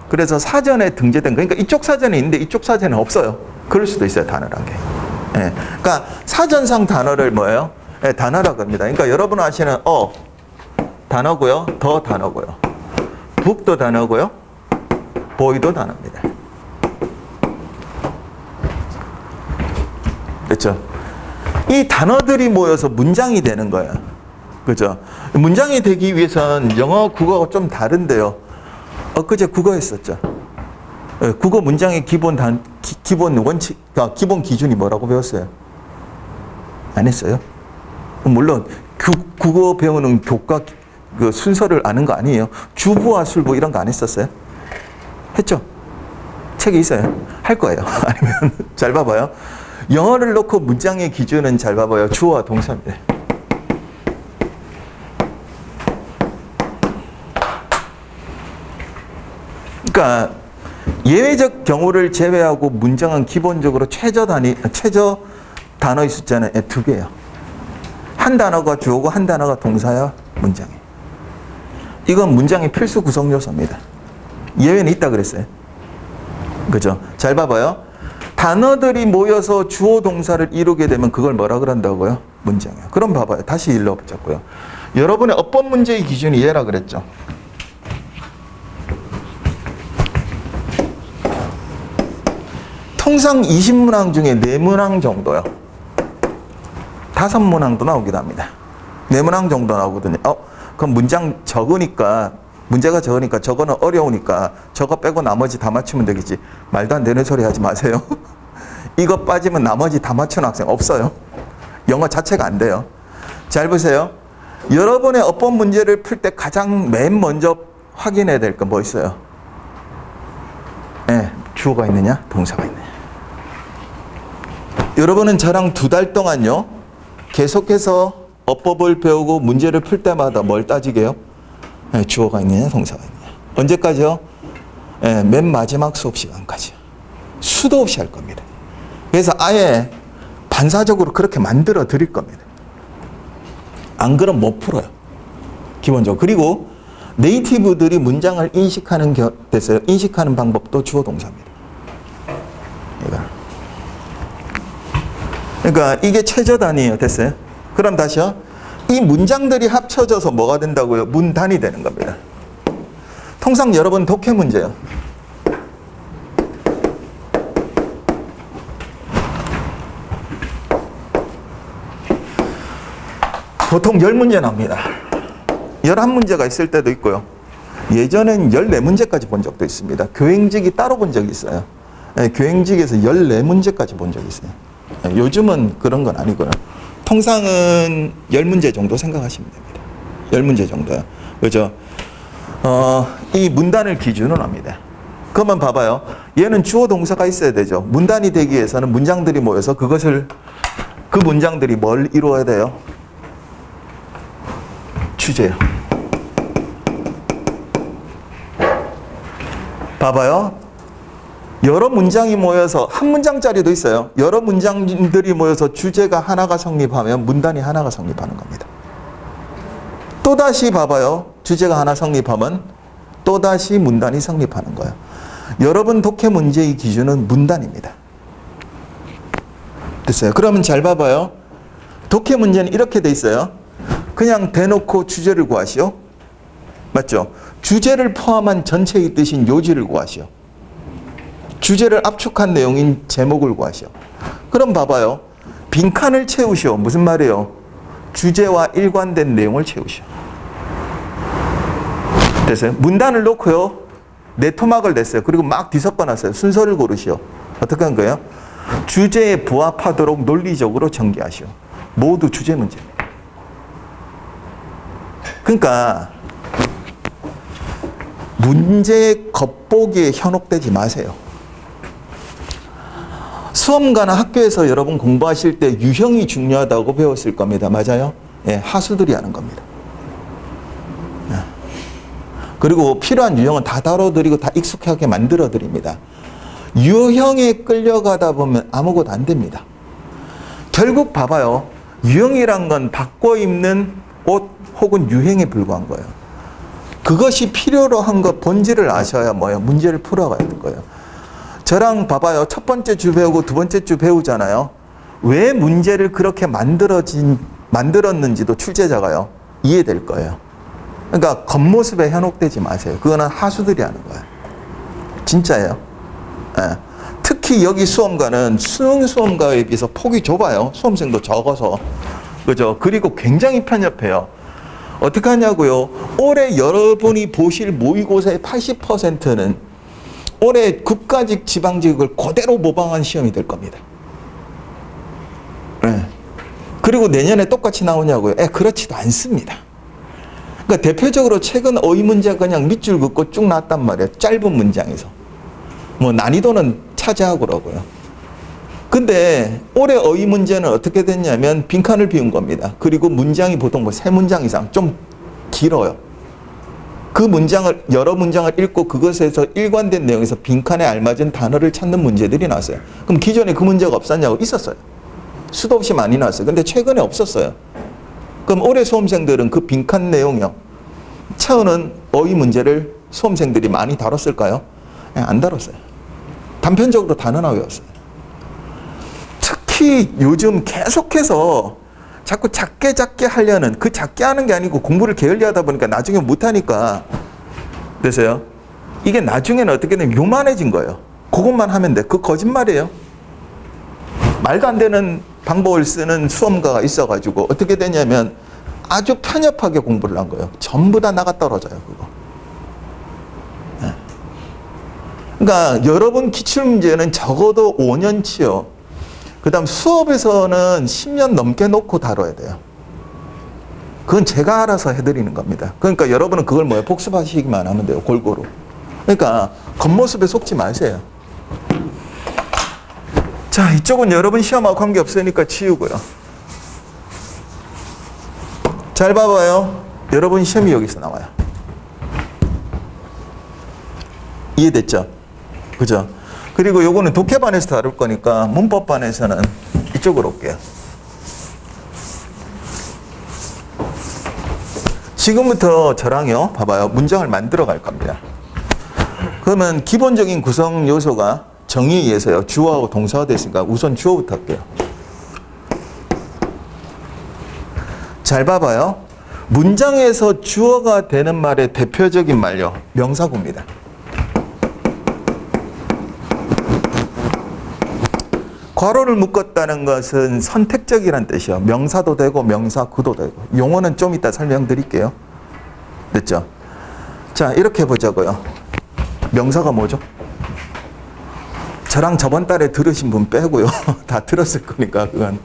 그래서 사전에 등재된 거. 그러니까 이쪽 사전에 있는데 이쪽 사전에 없어요. 그럴 수도 있어요. 단어란 게. 예. 그러니까 사전상 단어를 뭐예요? 예, 단어라고 합니다. 그러니까 여러분 아시는 단어고요. 더 단어고요. 북도 단어고요. 보이도 단어입니다. 그렇죠? 이 단어들이 모여서 문장이 되는 거예요. 그죠? 문장이 되기 위해서는 영어, 국어가 좀 다른데요. 엊그제 국어 했었죠. 국어 문장의 기본 원칙, 기본 기준이 뭐라고 배웠어요? 안 했어요? 물론 국어 배우는 교과 그 순서를 아는 거 아니에요. 주부와 술부 이런 거 안 했었어요? 했죠? 책에 있어요. 할 거예요. 아니면 잘 봐봐요. 영어를 놓고 문장의 기준은 잘 봐봐요. 주어와 동사입니다. 그러니까 예외적 경우를 제외하고 문장은 기본적으로 최저 단어의 숫자는 2개예요. 한 단어가 주어고 한 단어가 동사야 문장이. 이건 문장의 필수 구성 요소입니다. 예외는 있다 그랬어요. 그죠? 잘 봐봐요. 단어들이 모여서 주어 동사를 이루게 되면 그걸 뭐라 그런다고요? 문장이요. 그럼 봐봐요. 다시 일러보자고요. 여러분의 어법 문제의 기준이 얘라 그랬죠. 통상 20문항 중에 4문항 정도요. 5문항도 나오기도 합니다. 4문항 정도 나오거든요. 그럼 문장 적으니까, 문제가 적으니까 저거는 어려우니까 저거 빼고 나머지 다 맞추면 되겠지. 말도 안 되는 소리 하지 마세요. 이거 빠지면 나머지 다 맞추는 학생 없어요. 영어 자체가 안 돼요. 잘 보세요. 여러분의 어법 문제를 풀 때 가장 맨 먼저 확인해야 될 건 뭐 있어요? 네, 주어가 있느냐, 동사가 있느냐. 여러분은 저랑 2달 동안요, 계속해서 어법을 배우고 문제를 풀 때마다 뭘 따지게요? 네, 주어가 있느냐, 동사가 있느냐. 언제까지요? 네, 맨 마지막 수업 시간까지요. 수도 없이 할 겁니다. 그래서 아예 반사적으로 그렇게 만들어 드릴 겁니다. 안 그러면 못 풀어요. 기본적으로. 그리고 네이티브들이 문장을 인식하는 인식하는 방법도 주어 동사입니다. 그러니까 이게 최저 단위예요. 됐어요? 그럼 다시요. 이 문장들이 합쳐져서 뭐가 된다고요? 문단이 되는 겁니다. 통상 여러분 독해 문제요. 보통 10문제 나옵니다. 11문제가 있을 때도 있고요. 예전엔 14문제까지 본 적도 있습니다. 교행직이 따로 본 적이 있어요. 교행직에서 14문제까지 본 적이 있어요. 요즘은 그런 건 아니고요. 통상은 10문제 정도 생각하시면 됩니다. 10문제 정도요. 그죠? 이 문단을 기준으로 합니다. 그러면 봐봐요. 얘는 주어 동사가 있어야 되죠. 문단이 되기 위해서는 문장들이 모여서 그 문장들이 뭘 이루어야 돼요? 주제요. 봐봐요. 여러 문장이 모여서 한 문장짜리도 있어요. 여러 문장들이 모여서 주제가 하나가 성립하면 문단이 하나가 성립하는 겁니다. 또다시 봐봐요. 주제가 하나 성립하면 또다시 문단이 성립하는 거예요. 여러분 독해 문제의 기준은 문단입니다. 됐어요? 그러면 잘 봐봐요. 독해 문제는 이렇게 돼 있어요. 그냥 대놓고 주제를 구하시오. 맞죠? 주제를 포함한 전체의 뜻인 요지를 구하시오. 주제를 압축한 내용인 제목을 구하시오. 그럼 봐봐요. 빈칸을 채우시오. 무슨 말이에요? 주제와 일관된 내용을 채우시오. 됐어요? 문단을 놓고요. 네 토막을 냈어요. 그리고 막 뒤섞어 놨어요. 순서를 고르시오. 어떻게 한 거예요? 주제에 부합하도록 논리적으로 전개하시오. 모두 주제 문제입니다. 그러니까 문제 겉보기에 현혹되지 마세요. 수험가나 학교에서 여러분 공부하실 때 유형이 중요하다고 배웠을 겁니다. 맞아요? 예, 하수들이 하는 겁니다. 그리고 필요한 유형은 다 다뤄드리고 다 익숙하게 만들어드립니다. 유형에 끌려가다 보면 아무것도 안 됩니다. 결국 봐봐요. 유형이란 건 바꿔 입는 옷 혹은 유행에 불과한 거예요. 그것이 필요로 한 것 본질을 아셔야 뭐예요? 문제를 풀어가야 될 거예요. 저랑 봐봐요. 첫 번째 주 배우고 두 번째 주 배우잖아요. 왜 문제를 그렇게 만들었는지도 출제자가요. 이해될 거예요. 그러니까 겉모습에 현혹되지 마세요. 그거는 하수들이 하는 거예요. 진짜예요. 예. 특히 여기 수험가는 수능 수험가에 비해서 폭이 좁아요. 수험생도 적어서. 그죠? 그리고 굉장히 편협해요. 어떻게 하냐고요? 올해 여러분이 보실 모의고사의 80%는 올해 국가직 지방직을 그대로 모방한 시험이 될 겁니다. 예. 그리고 내년에 똑같이 나오냐고요? 그렇지도 않습니다. 그러니까 대표적으로 최근 어휘 문제가 그냥 밑줄 긋고 쭉 나왔단 말이에요. 짧은 문장에서. 뭐 난이도는 차지하고 그러고요. 근데 올해 어휘 문제는 어떻게 됐냐면 빈칸을 비운 겁니다. 그리고 문장이 보통 뭐 3문장 이상 좀 길어요. 그 문장을 여러 문장을 읽고 그것에서 일관된 내용에서 빈칸에 알맞은 단어를 찾는 문제들이 나왔어요. 그럼 기존에 그 문제가 없었냐고? 있었어요. 수도 없이 많이 나왔어요. 근데 최근에 없었어요. 그럼 올해 수험생들은 그 빈칸 내용이요. 채우는 어휘 문제를 수험생들이 많이 다뤘을까요? 안 다뤘어요. 단편적으로 단어나 외웠어요. 특히 요즘 계속해서 자꾸 작게 하려는, 그 작게 하는 게 아니고 공부를 게을리하다 보니까 나중에 못하니까 그래서요. 이게 나중에는 어떻게 되면 요만해진 거예요. 그것만 하면 돼. 그 거짓말이에요. 말도 안 되는 방법을 쓰는 수험가가 있어가지고 어떻게 되냐면 아주 편협하게 공부를 한 거예요. 전부 다 나가 떨어져요. 그거. 네. 그러니까 여러분 기출문제는 적어도 5년치요. 그 다음 수업에서는 10년 넘게 놓고 다뤄야 돼요. 그건 제가 알아서 해드리는 겁니다. 그러니까 여러분은 그걸 뭐예요? 복습하시기만 하면 돼요. 골고루. 그러니까 겉모습에 속지 마세요. 자, 이쪽은 여러분 시험하고 관계없으니까 치우고요. 잘 봐봐요. 여러분 시험이 여기서 나와요. 이해됐죠? 그죠? 그리고 요거는 독해반에서 다룰 거니까 문법반에서는 이쪽으로 올게요. 지금부터 저랑요, 봐봐요. 문장을 만들어 갈 겁니다. 그러면 기본적인 구성 요소가 정의에 의해서요. 주어하고 동사가 됐으니까 우선 주어부터 할게요. 잘 봐봐요. 문장에서 주어가 되는 말의 대표적인 말요. 명사구입니다. 괄호를 묶었다는 것은 선택적이란 뜻이요. 명사도 되고 명사구도 되고. 용어는 좀 이따 설명드릴게요. 됐죠? 자, 이렇게 보자고요. 명사가 뭐죠? 저랑 저번 달에 들으신 분 빼고요. 다 들었을 거니까 그건.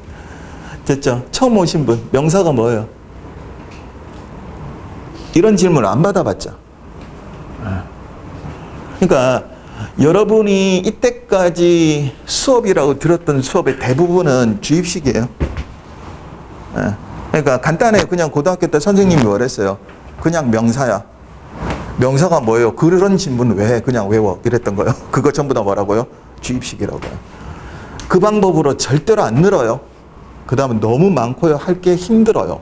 됐죠? 처음 오신 분, 명사가 뭐예요? 이런 질문을 안 받아봤죠? 그러니까 여러분이 이때까지 수업이라고 들었던 수업의 대부분은 주입식이에요. 그러니까 간단해요. 그냥 고등학교 때 선생님이 뭐랬어요? 그냥 명사야. 명사가 뭐예요? 그런 질문 왜 그냥 외워? 이랬던 거예요. 그거 전부 다 뭐라고요? 주입식이라고요. 그 방법으로 절대로 안 늘어요. 그 다음은 너무 많고요. 할 게 힘들어요.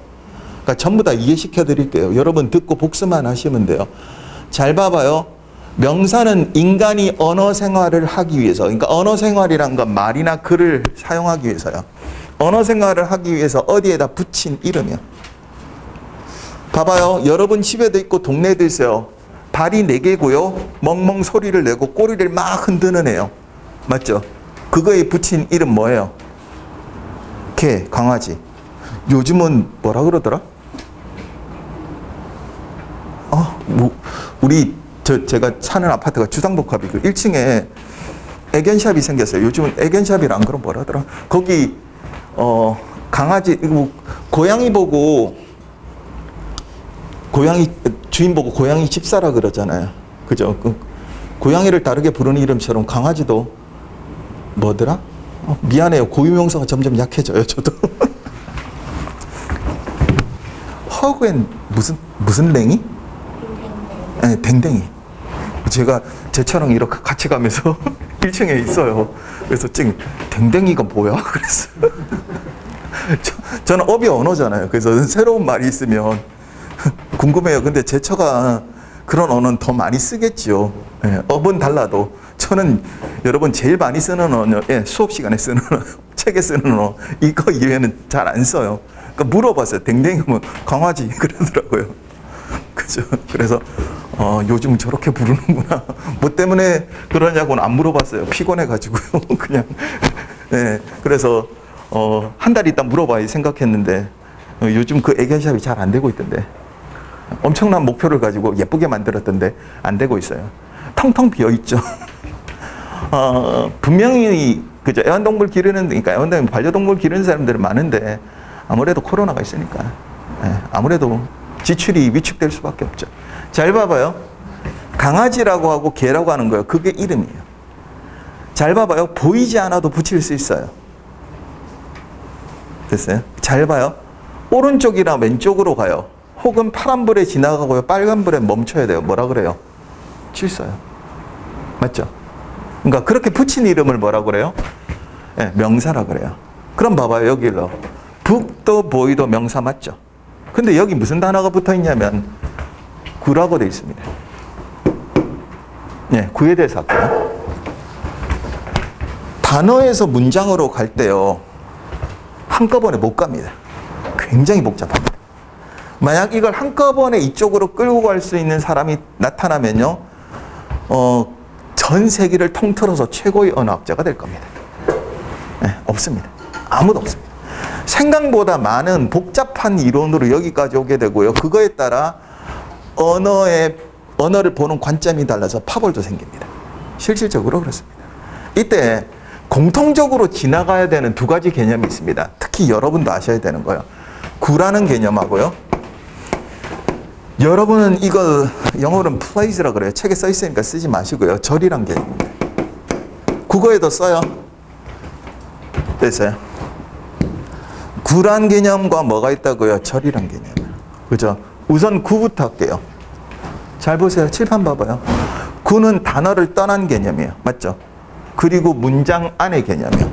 그러니까 전부 다 이해시켜 드릴게요. 여러분 듣고 복습만 하시면 돼요. 잘 봐봐요. 명사는 인간이 언어 생활을 하기 위해서, 그러니까 언어 생활이란 건 말이나 글을 사용하기 위해서요. 언어 생활을 하기 위해서 어디에다 붙인 이름이요. 봐봐요. 여러분 집에도 있고 동네에도 있어요. 발이 4개고요. 멍멍 소리를 내고 꼬리를 막 흔드는 애요. 맞죠? 그거에 붙인 이름 뭐예요? 개, 강아지. 요즘은 뭐라 그러더라? 제가 사는 아파트가 주상복합이고 1층에 애견샵이 생겼어요. 요즘은 애견샵이라 안 그러면 뭐라 하더라? 거기 강아지, 고양이 보고 주인 보고 고양이 집사라 그러잖아요. 그죠? 고양이를 다르게 부르는 이름처럼 강아지도 뭐더라? 미안해요. 고유명사가 점점 약해져요. 저도. 허그엔 무슨 댕이? 네, 댕댕이. 제가 제 차랑 이렇게 같이 가면서 1층에 있어요. 그래서 지금 댕댕이가 뭐야? 그랬어요. 저는 업이 언어잖아요. 그래서 새로운 말이 있으면 궁금해요. 근데 제 처가 그런 언어는 더 많이 쓰겠죠. 예, 업은 달라도 저는 여러분 제일 많이 쓰는 언어, 수업 시간에 쓰는 언어, 책에 쓰는 언어 이거 이외에는 잘 안 써요. 그러니까 물어봤어요. 댕댕이 뭐 강아지 그러더라고요. 그죠? 그래서 요즘 저렇게 부르는구나. 뭐 때문에 그러냐고는 안 물어봤어요. 피곤해가지고요. 그냥. 네, 그래서 한 달 있다 물어봐야 생각했는데 요즘 그 애견샵이 잘 안 되고 있던데. 엄청난 목표를 가지고 예쁘게 만들었던데 안 되고 있어요. 텅텅 비어 있죠. 분명히 그죠? 애완동물 기르는, 그러니까 애완동물 반려동물 기르는 사람들은 많은데 아무래도 코로나가 있으니까 아무래도 지출이 위축될 수밖에 없죠. 잘 봐봐요. 강아지라고 하고 개라고 하는 거예요. 그게 이름이에요. 잘 봐봐요. 보이지 않아도 붙일 수 있어요. 됐어요? 잘 봐요. 오른쪽이나 왼쪽으로 가요. 혹은 파란불에 지나가고요. 빨간불에 멈춰야 돼요. 뭐라 그래요? 질서요. 맞죠? 그러니까 그렇게 붙인 이름을 뭐라 그래요? 네, 명사라 그래요. 그럼 봐봐요. 여기로. 북도 보이도 명사 맞죠? 근데 여기 무슨 단어가 붙어 있냐면 구라고 되어 있습니다. 네, 구에 대해서 할게요. 단어에서 문장으로 갈 때요. 한꺼번에 못 갑니다. 굉장히 복잡합니다. 만약 이걸 한꺼번에 이쪽으로 끌고 갈 수 있는 사람이 나타나면요. 전 세계를 통틀어서 최고의 언어학자가 될 겁니다. 네, 없습니다. 아무도 없습니다. 생각보다 많은 복잡한 이론으로 여기까지 오게 되고요. 그거에 따라 언어를 보는 관점이 달라서 파벌도 생깁니다. 실질적으로 그렇습니다. 이때 공통적으로 지나가야 되는 2가지 개념이 있습니다. 특히 여러분도 아셔야 되는 거예요. 구라는 개념하고요. 여러분은 이걸 영어로는 place라 그래요. 책에 써 있으니까 쓰지 마시고요. 절이란 개념입니다. 국어에도 써요. 됐어요? 구란 개념과 뭐가 있다고요? 절이란 개념. 그죠? 우선 구부터 할게요. 잘 보세요. 칠판 봐봐요. 구는 단어를 떠난 개념이에요. 맞죠? 그리고 문장 안의 개념이에요.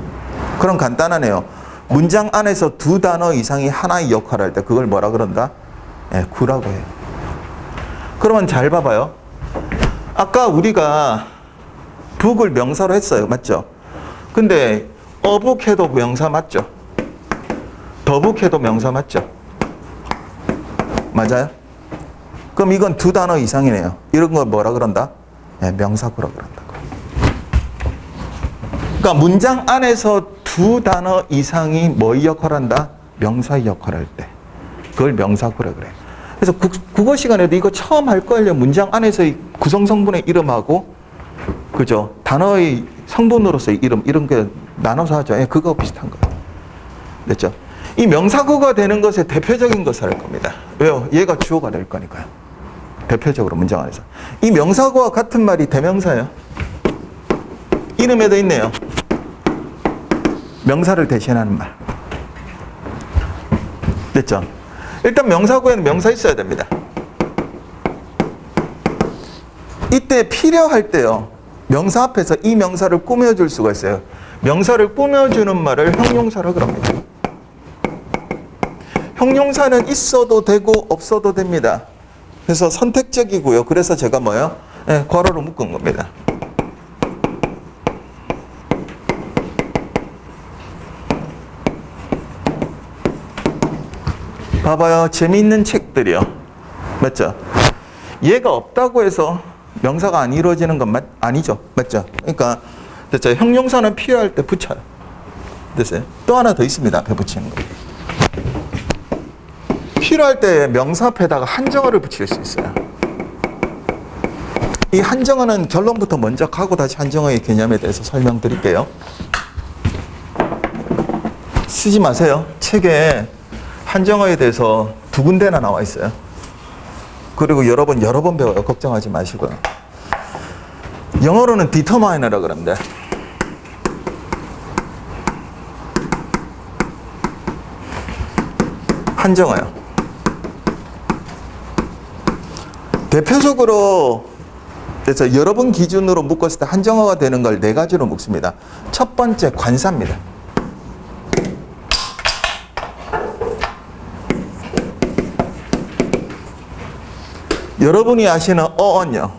그럼 간단하네요. 문장 안에서 2 단어 이상이 하나의 역할을 할 때 그걸 뭐라 그런다? 네, 구라고 해요. 그러면 잘 봐봐요. 아까 우리가 북을 명사로 했어요. 맞죠? 근데 어북해도 명사 맞죠? 더북해도 명사 맞죠? 맞아요? 그럼 이건 2 단어 이상이네요. 이런 걸 뭐라 그런다? 네, 명사구라 그런다고. 그러니까 문장 안에서 2 단어 이상이 뭐의 역할을 한다? 명사의 역할을 할 때. 그걸 명사구라 그래요. 그래서 국어 시간에도 이거 처음 할 거예요. 문장 안에서의 구성 성분의 이름하고, 그죠? 단어의 성분으로서의 이름, 이런 게 나눠서 하죠. 예, 그거 비슷한 거예요. 됐죠? 이 명사구가 되는 것의 대표적인 것을 할 겁니다. 왜요? 얘가 주어가 될 거니까요. 대표적으로 문장 안에서. 이 명사구와 같은 말이 대명사예요. 이름에도 있네요. 명사를 대신하는 말. 됐죠? 일단 명사구에는 명사 있어야 됩니다. 이때 필요할 때요. 명사 앞에서 이 명사를 꾸며줄 수가 있어요. 명사를 꾸며주는 말을 형용사라 그럽니다. 형용사는 있어도 되고 없어도 됩니다. 그래서 선택적이고요. 그래서 제가 뭐예요? 네, 괄호로 묶은 겁니다. 봐봐요. 재미있는 책들이요. 맞죠? 얘가 없다고 해서 명사가 안 이루어지는 건 아니죠. 맞죠? 그러니까 됐죠? 형용사는 필요할 때 붙여요. 됐어요? 또 하나 더 있습니다. 앞에 붙이는 거. 필요할 때 명사 앞에다가 한정어를 붙일 수 있어요. 이 한정어는 결론부터 먼저 가고 다시 한정어의 개념에 대해서 설명드릴게요. 쓰지 마세요. 책에 한정어에 대해서 2군데나 나와 있어요. 그리고 여러 번 배워요. 걱정하지 마시고요. 영어로는 determine이라고 그럽니다. 한정어요. 대표적으로 그래서 여러분 기준으로 묶었을 때 한정어가 되는 걸 4가지로 묶습니다. 첫 번째 관사입니다. 여러분이 아시는 어언요.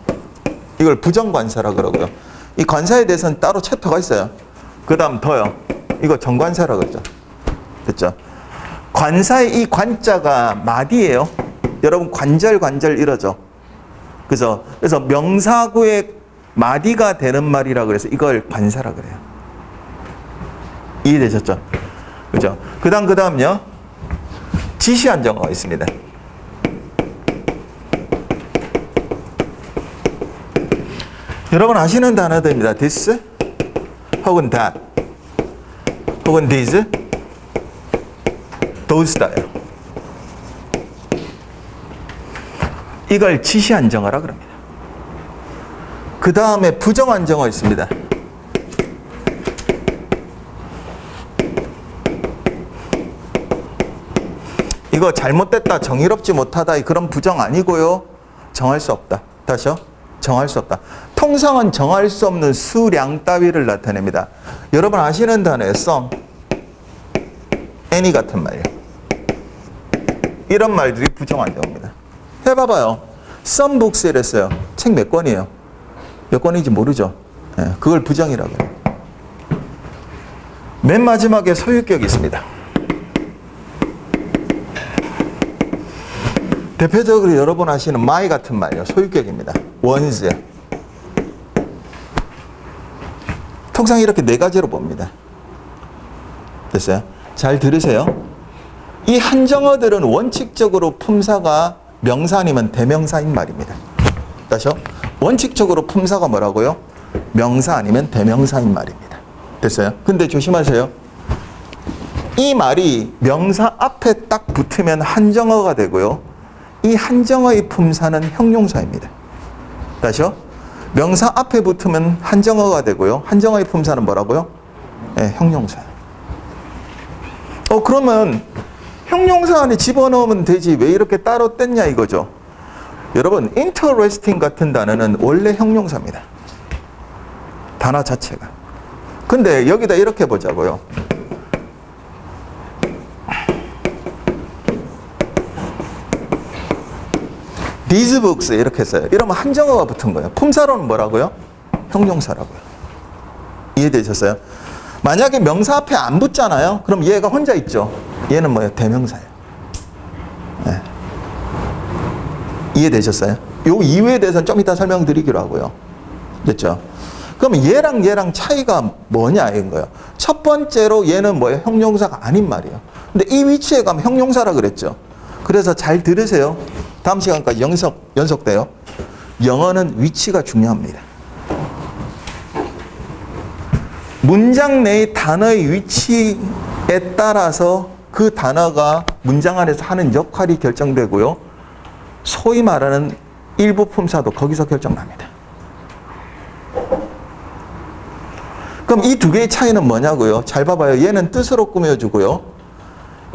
이걸 부정관사라 그러고요. 이 관사에 대해서는 따로 챕터가 있어요. 그 다음 더요. 이거 정관사라 그러죠. 됐죠? 관사의 이 관자가 마디예요. 여러분 관절 이러죠. 그죠? 그래서 명사구의 마디가 되는 말이라 그래서 이걸 관사라 그래요. 이해되셨죠? 그죠? 그 다음요. 지시한정어가 있습니다. 여러분 아시는 단어들입니다. this, 혹은 that, 혹은 these, those다요. 이걸 지시한정어라 그럽니다. 그 다음에 부정한정어 있습니다. 이거 잘못됐다, 정의롭지 못하다 그런 부정 아니고요. 정할 수 없다. 다시요. 정할 수 없다. 통상은 정할 수 없는 수량 따위를 나타냅니다. 여러분 아시는 단어예요. some, any 같은 말이에요. 이런 말들이 부정한정어입니다. 해봐봐요. some books 이랬어요. 책 몇 권이에요? 몇 권인지 모르죠. 네, 그걸 부정이라고 해요. 맨 마지막에 소유격이 있습니다. 대표적으로 여러분 아시는 my 같은 말이요. 소유격입니다. one's. 통상 이렇게 4가지로 봅니다. 됐어요? 잘 들으세요. 이 한정어들은 원칙적으로 품사가 명사 아니면 대명사인 말입니다. 다시요. 원칙적으로 품사가 뭐라고요? 명사 아니면 대명사인 말입니다. 됐어요? 근데 조심하세요. 이 말이 명사 앞에 딱 붙으면 한정어가 되고요. 이 한정어의 품사는 형용사입니다. 다시요. 명사 앞에 붙으면 한정어가 되고요. 한정어의 품사는 뭐라고요? 네, 형용사. 그러면 형용사 안에 집어넣으면 되지 왜 이렇게 따로 뗐냐 이거죠. 여러분 interesting 같은 단어는 원래 형용사입니다. 단어 자체가. 근데 여기다 이렇게 보자고요. these books 이렇게 써요. 이러면 한정어가 붙은 거예요. 품사로는 뭐라고요? 형용사라고요. 이해되셨어요? 만약에 명사 앞에 안 붙잖아요. 그럼 얘가 혼자 있죠. 얘는 뭐예요? 대명사예요. 네. 이해되셨어요? 요 이유에 대해서는 좀 이따 설명드리기로 하고요. 됐죠? 그러면 얘랑 차이가 뭐냐 이건 거예요. 첫 번째로 얘는 뭐예요? 형용사가 아닌 말이에요. 근데 이 위치에 가면 형용사라 그랬죠. 그래서 잘 들으세요. 다음 시간까지 연속돼요. 영어는 위치가 중요합니다. 문장 내의 단어의 위치에 따라서 그 단어가 문장 안에서 하는 역할이 결정되고요. 소위 말하는 일부 품사도 거기서 결정납니다. 그럼 이 두 개의 차이는 뭐냐고요? 잘 봐봐요. 얘는 뜻으로 꾸며주고요.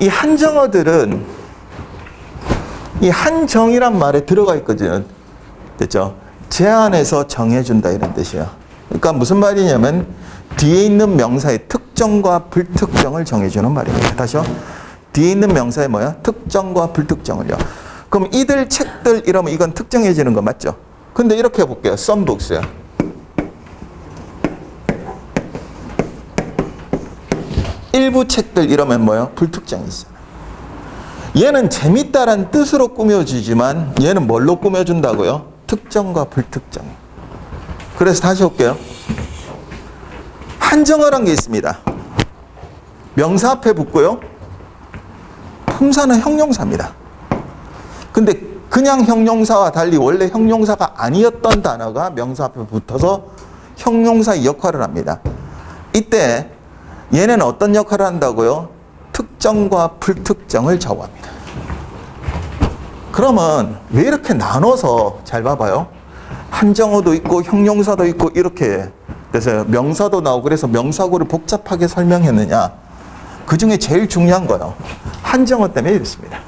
이 한정어들은 이 한정이란 말에 들어가 있거든요. 됐죠? 제안해서 정해준다 이런 뜻이에요. 그러니까 무슨 말이냐면 뒤에 있는 명사의 특정과 불특정을 정해주는 말입니다. 다시요. 뒤에 있는 명사의 뭐야? 특정과 불특정을요. 그럼 이들 책들 이러면 이건 특정해지는 거 맞죠? 근데 이렇게 해볼게요. Some books요. 일부 책들 이러면 뭐예요? 불특정이죠. 얘는 재밌다란 뜻으로 꾸며주지만 얘는 뭘로 꾸며준다고요? 특정과 불특정. 그래서 다시 볼게요. 한정어란 게 있습니다. 명사 앞에 붙고요. 품사는 형용사입니다. 근데 그냥 형용사와 달리 원래 형용사가 아니었던 단어가 명사 앞에 붙어서 형용사의 역할을 합니다. 이때 얘는 어떤 역할을 한다고요? 특정과 불특정을 좌우합니다. 그러면 왜 이렇게 나눠서 잘 봐봐요. 한정어도 있고 형용사도 있고 이렇게 그래서 명사도 나오고 그래서 명사구를 복잡하게 설명했느냐. 그 중에 제일 중요한 거요. 한정어 때문에 이렇습니다.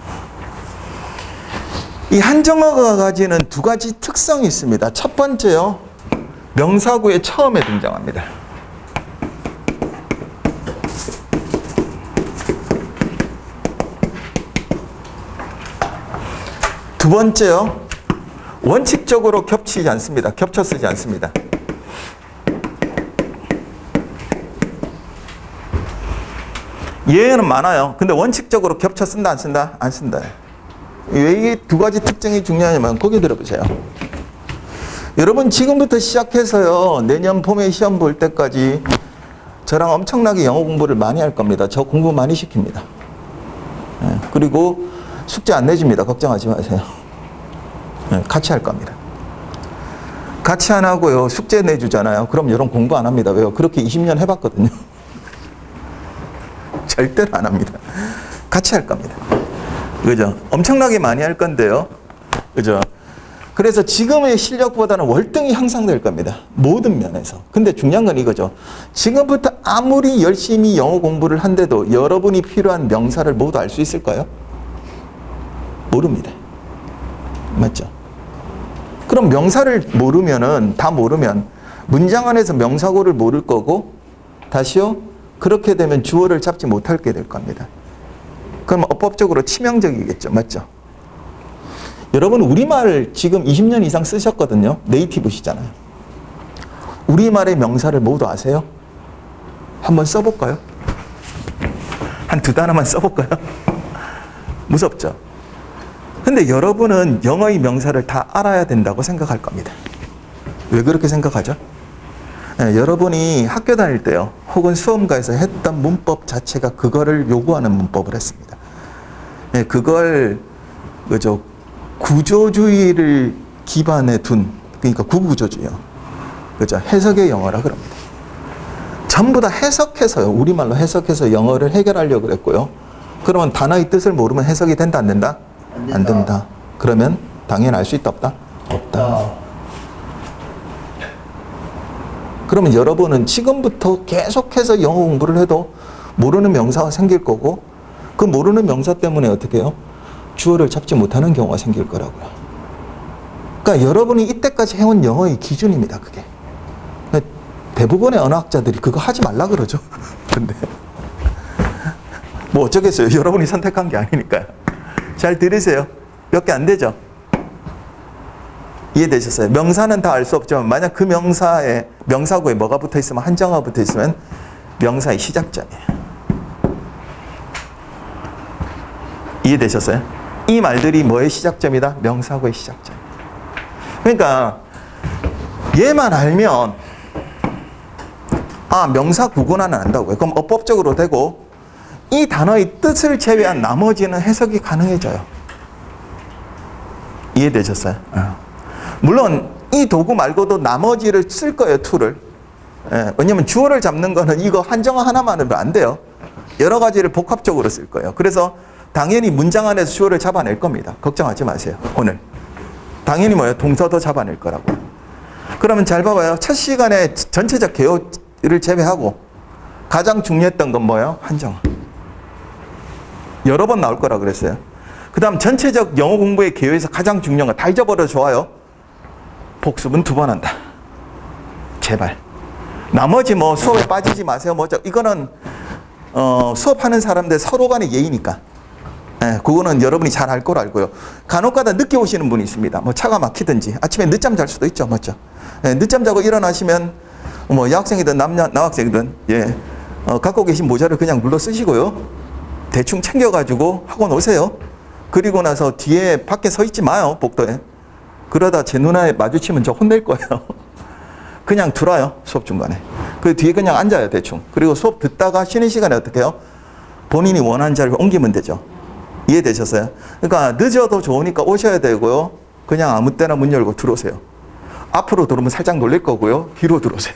이 한정어가 가지는 두 가지 특성이 있습니다. 첫 번째요. 명사구의 처음에 등장합니다. 두 번째요. 원칙적으로 겹치지 않습니다. 겹쳐 쓰지 않습니다. 예외는 많아요. 근데 원칙적으로 겹쳐 쓴다 안 쓴다? 안 쓴다. 왜 이 두 가지 특징이 중요하냐면 거기 들어보세요. 여러분 지금부터 시작해서요. 내년 봄에 시험 볼 때까지 저랑 엄청나게 영어 공부를 많이 할 겁니다. 저 공부 많이 시킵니다. 그리고 숙제 안 내줍니다. 걱정하지 마세요. 같이 할 겁니다. 같이 안 하고요. 숙제 내주잖아요. 그럼 여러분 공부 안 합니다. 왜요? 그렇게 20년 해봤거든요. 절대로 안 합니다. 같이 할 겁니다. 그죠? 엄청나게 많이 할 건데요. 그죠? 그래서 지금의 실력보다는 월등히 향상될 겁니다. 모든 면에서. 근데 중요한 건 이거죠. 지금부터 아무리 열심히 영어 공부를 한데도 여러분이 필요한 명사를 모두 알 수 있을까요? 모릅니다. 맞죠? 그럼 명사를 모르면은, 다 모르면 문장 안에서 명사구를 모를 거고, 다시요? 그렇게 되면 주어를 잡지 못하게 될 겁니다. 그럼 어법적으로 치명적이겠죠. 맞죠? 여러분 우리말 지금 20년 이상 쓰셨거든요. 네이티브시잖아요. 우리말의 명사를 모두 아세요? 한번 써볼까요? 한 두 단어만 써볼까요? 무섭죠? 근데 여러분은 영어의 명사를 다 알아야 된다고 생각할 겁니다. 왜 그렇게 생각하죠? 여러분이 학교 다닐 때요, 혹은 수험가에서 했던 문법 자체가 그거를 요구하는 문법을 했습니다. 그걸 그죠, 구조주의를 기반에 둔, 그러니까 구구조주의요. 그죠, 해석의 영어라 그럽니다. 전부 다 해석해서요, 우리말로 해석해서 영어를 해결하려고 그랬고요. 그러면 단어의 뜻을 모르면 해석이 된다 안 된다? 안 된다. 그러면 당연히 알 수 있다 없다? 없다. 그러면 여러분은 지금부터 계속해서 영어 공부를 해도 모르는 명사가 생길 거고, 그 모르는 명사 때문에 어떻게 해요? 주어를 잡지 못하는 경우가 생길 거라고요. 그러니까 여러분이 이때까지 해온 영어의 기준입니다, 그게. 대부분의 언어학자들이 그거 하지 말라 그러죠. 근데 뭐 어쩌겠어요. 여러분이 선택한 게 아니니까요. 잘 들으세요. 몇 개 안 되죠? 이해되셨어요? 명사는 다 알 수 없지만 만약 그 명사에, 명사구에 뭐가 붙어 있으면, 한정어가 붙어 있으면 명사의 시작점이에요. 이해되셨어요? 이 말들이 뭐의 시작점이다? 명사구의 시작점. 그러니까 얘만 알면 명사 구분하는 안다고요. 그럼 어법적으로 되고 이 단어의 뜻을 제외한 나머지는 해석이 가능해져요. 이해되셨어요? 물론 이 도구 말고도 나머지를 쓸 거예요, 툴을. 왜냐면 주어를 잡는 거는 이거 한정어 하나만으로 안 돼요. 여러 가지를 복합적으로 쓸 거예요. 그래서 당연히 문장 안에서 주어를 잡아낼 겁니다. 걱정하지 마세요. 오늘. 당연히 뭐예요? 동사도 잡아낼 거라고. 그러면 잘 봐봐요. 첫 시간에 전체적 개요를 제외하고 가장 중요했던 건 뭐예요? 한정어. 여러 번 나올 거라 그랬어요. 그 다음 전체적 영어 공부의 개요에서 가장 중요한 거 다 잊어버려 좋아요. 복습은 2번 한다. 제발. 나머지 뭐 수업에 빠지지 마세요. 뭐죠? 이거는 수업하는 사람들 서로 간의 예의니까. 예, 그거는 여러분이 잘 알 걸 알고요. 간혹가다 늦게 오시는 분이 있습니다. 뭐 차가 막히든지 아침에 늦잠 잘 수도 있죠, 맞죠? 예, 늦잠 자고 일어나시면 뭐 여학생이든 남학생이든 갖고 계신 모자를 그냥 눌러 쓰시고요. 대충 챙겨가지고 학원 오세요. 그리고 나서 뒤에 밖에 서 있지 마요, 복도에. 그러다 제 눈에 마주치면 저 혼낼 거예요. 그냥 들어요, 수업 중간에. 그 뒤에 그냥 앉아요, 대충. 그리고 수업 듣다가 쉬는 시간에 어떻게 해요? 본인이 원하는 자리를 옮기면 되죠. 이해되셨어요? 그러니까 늦어도 좋으니까 오셔야 되고요. 그냥 아무 때나 문 열고 들어오세요. 앞으로 들어오면 살짝 놀랄 거고요. 뒤로 들어오세요.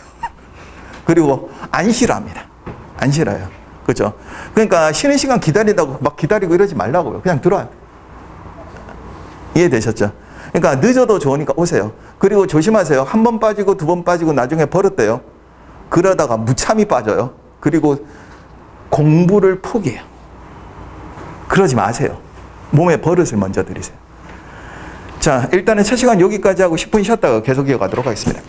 그리고 안 싫어합니다. 안 싫어요. 그죠? 그러니까 쉬는 시간 기다린다고 막 기다리고 이러지 말라고요. 그냥 들어와요. 이해되셨죠? 그러니까 늦어도 좋으니까 오세요. 그리고 조심하세요. 1번 빠지고 2번 빠지고 나중에 버릇돼요. 그러다가 무참히 빠져요. 그리고 공부를 포기해요. 그러지 마세요. 몸에 버릇을 먼저 들이세요. 자, 일단은 첫 시간 여기까지 하고 10분 쉬었다가 계속 이어가도록 하겠습니다.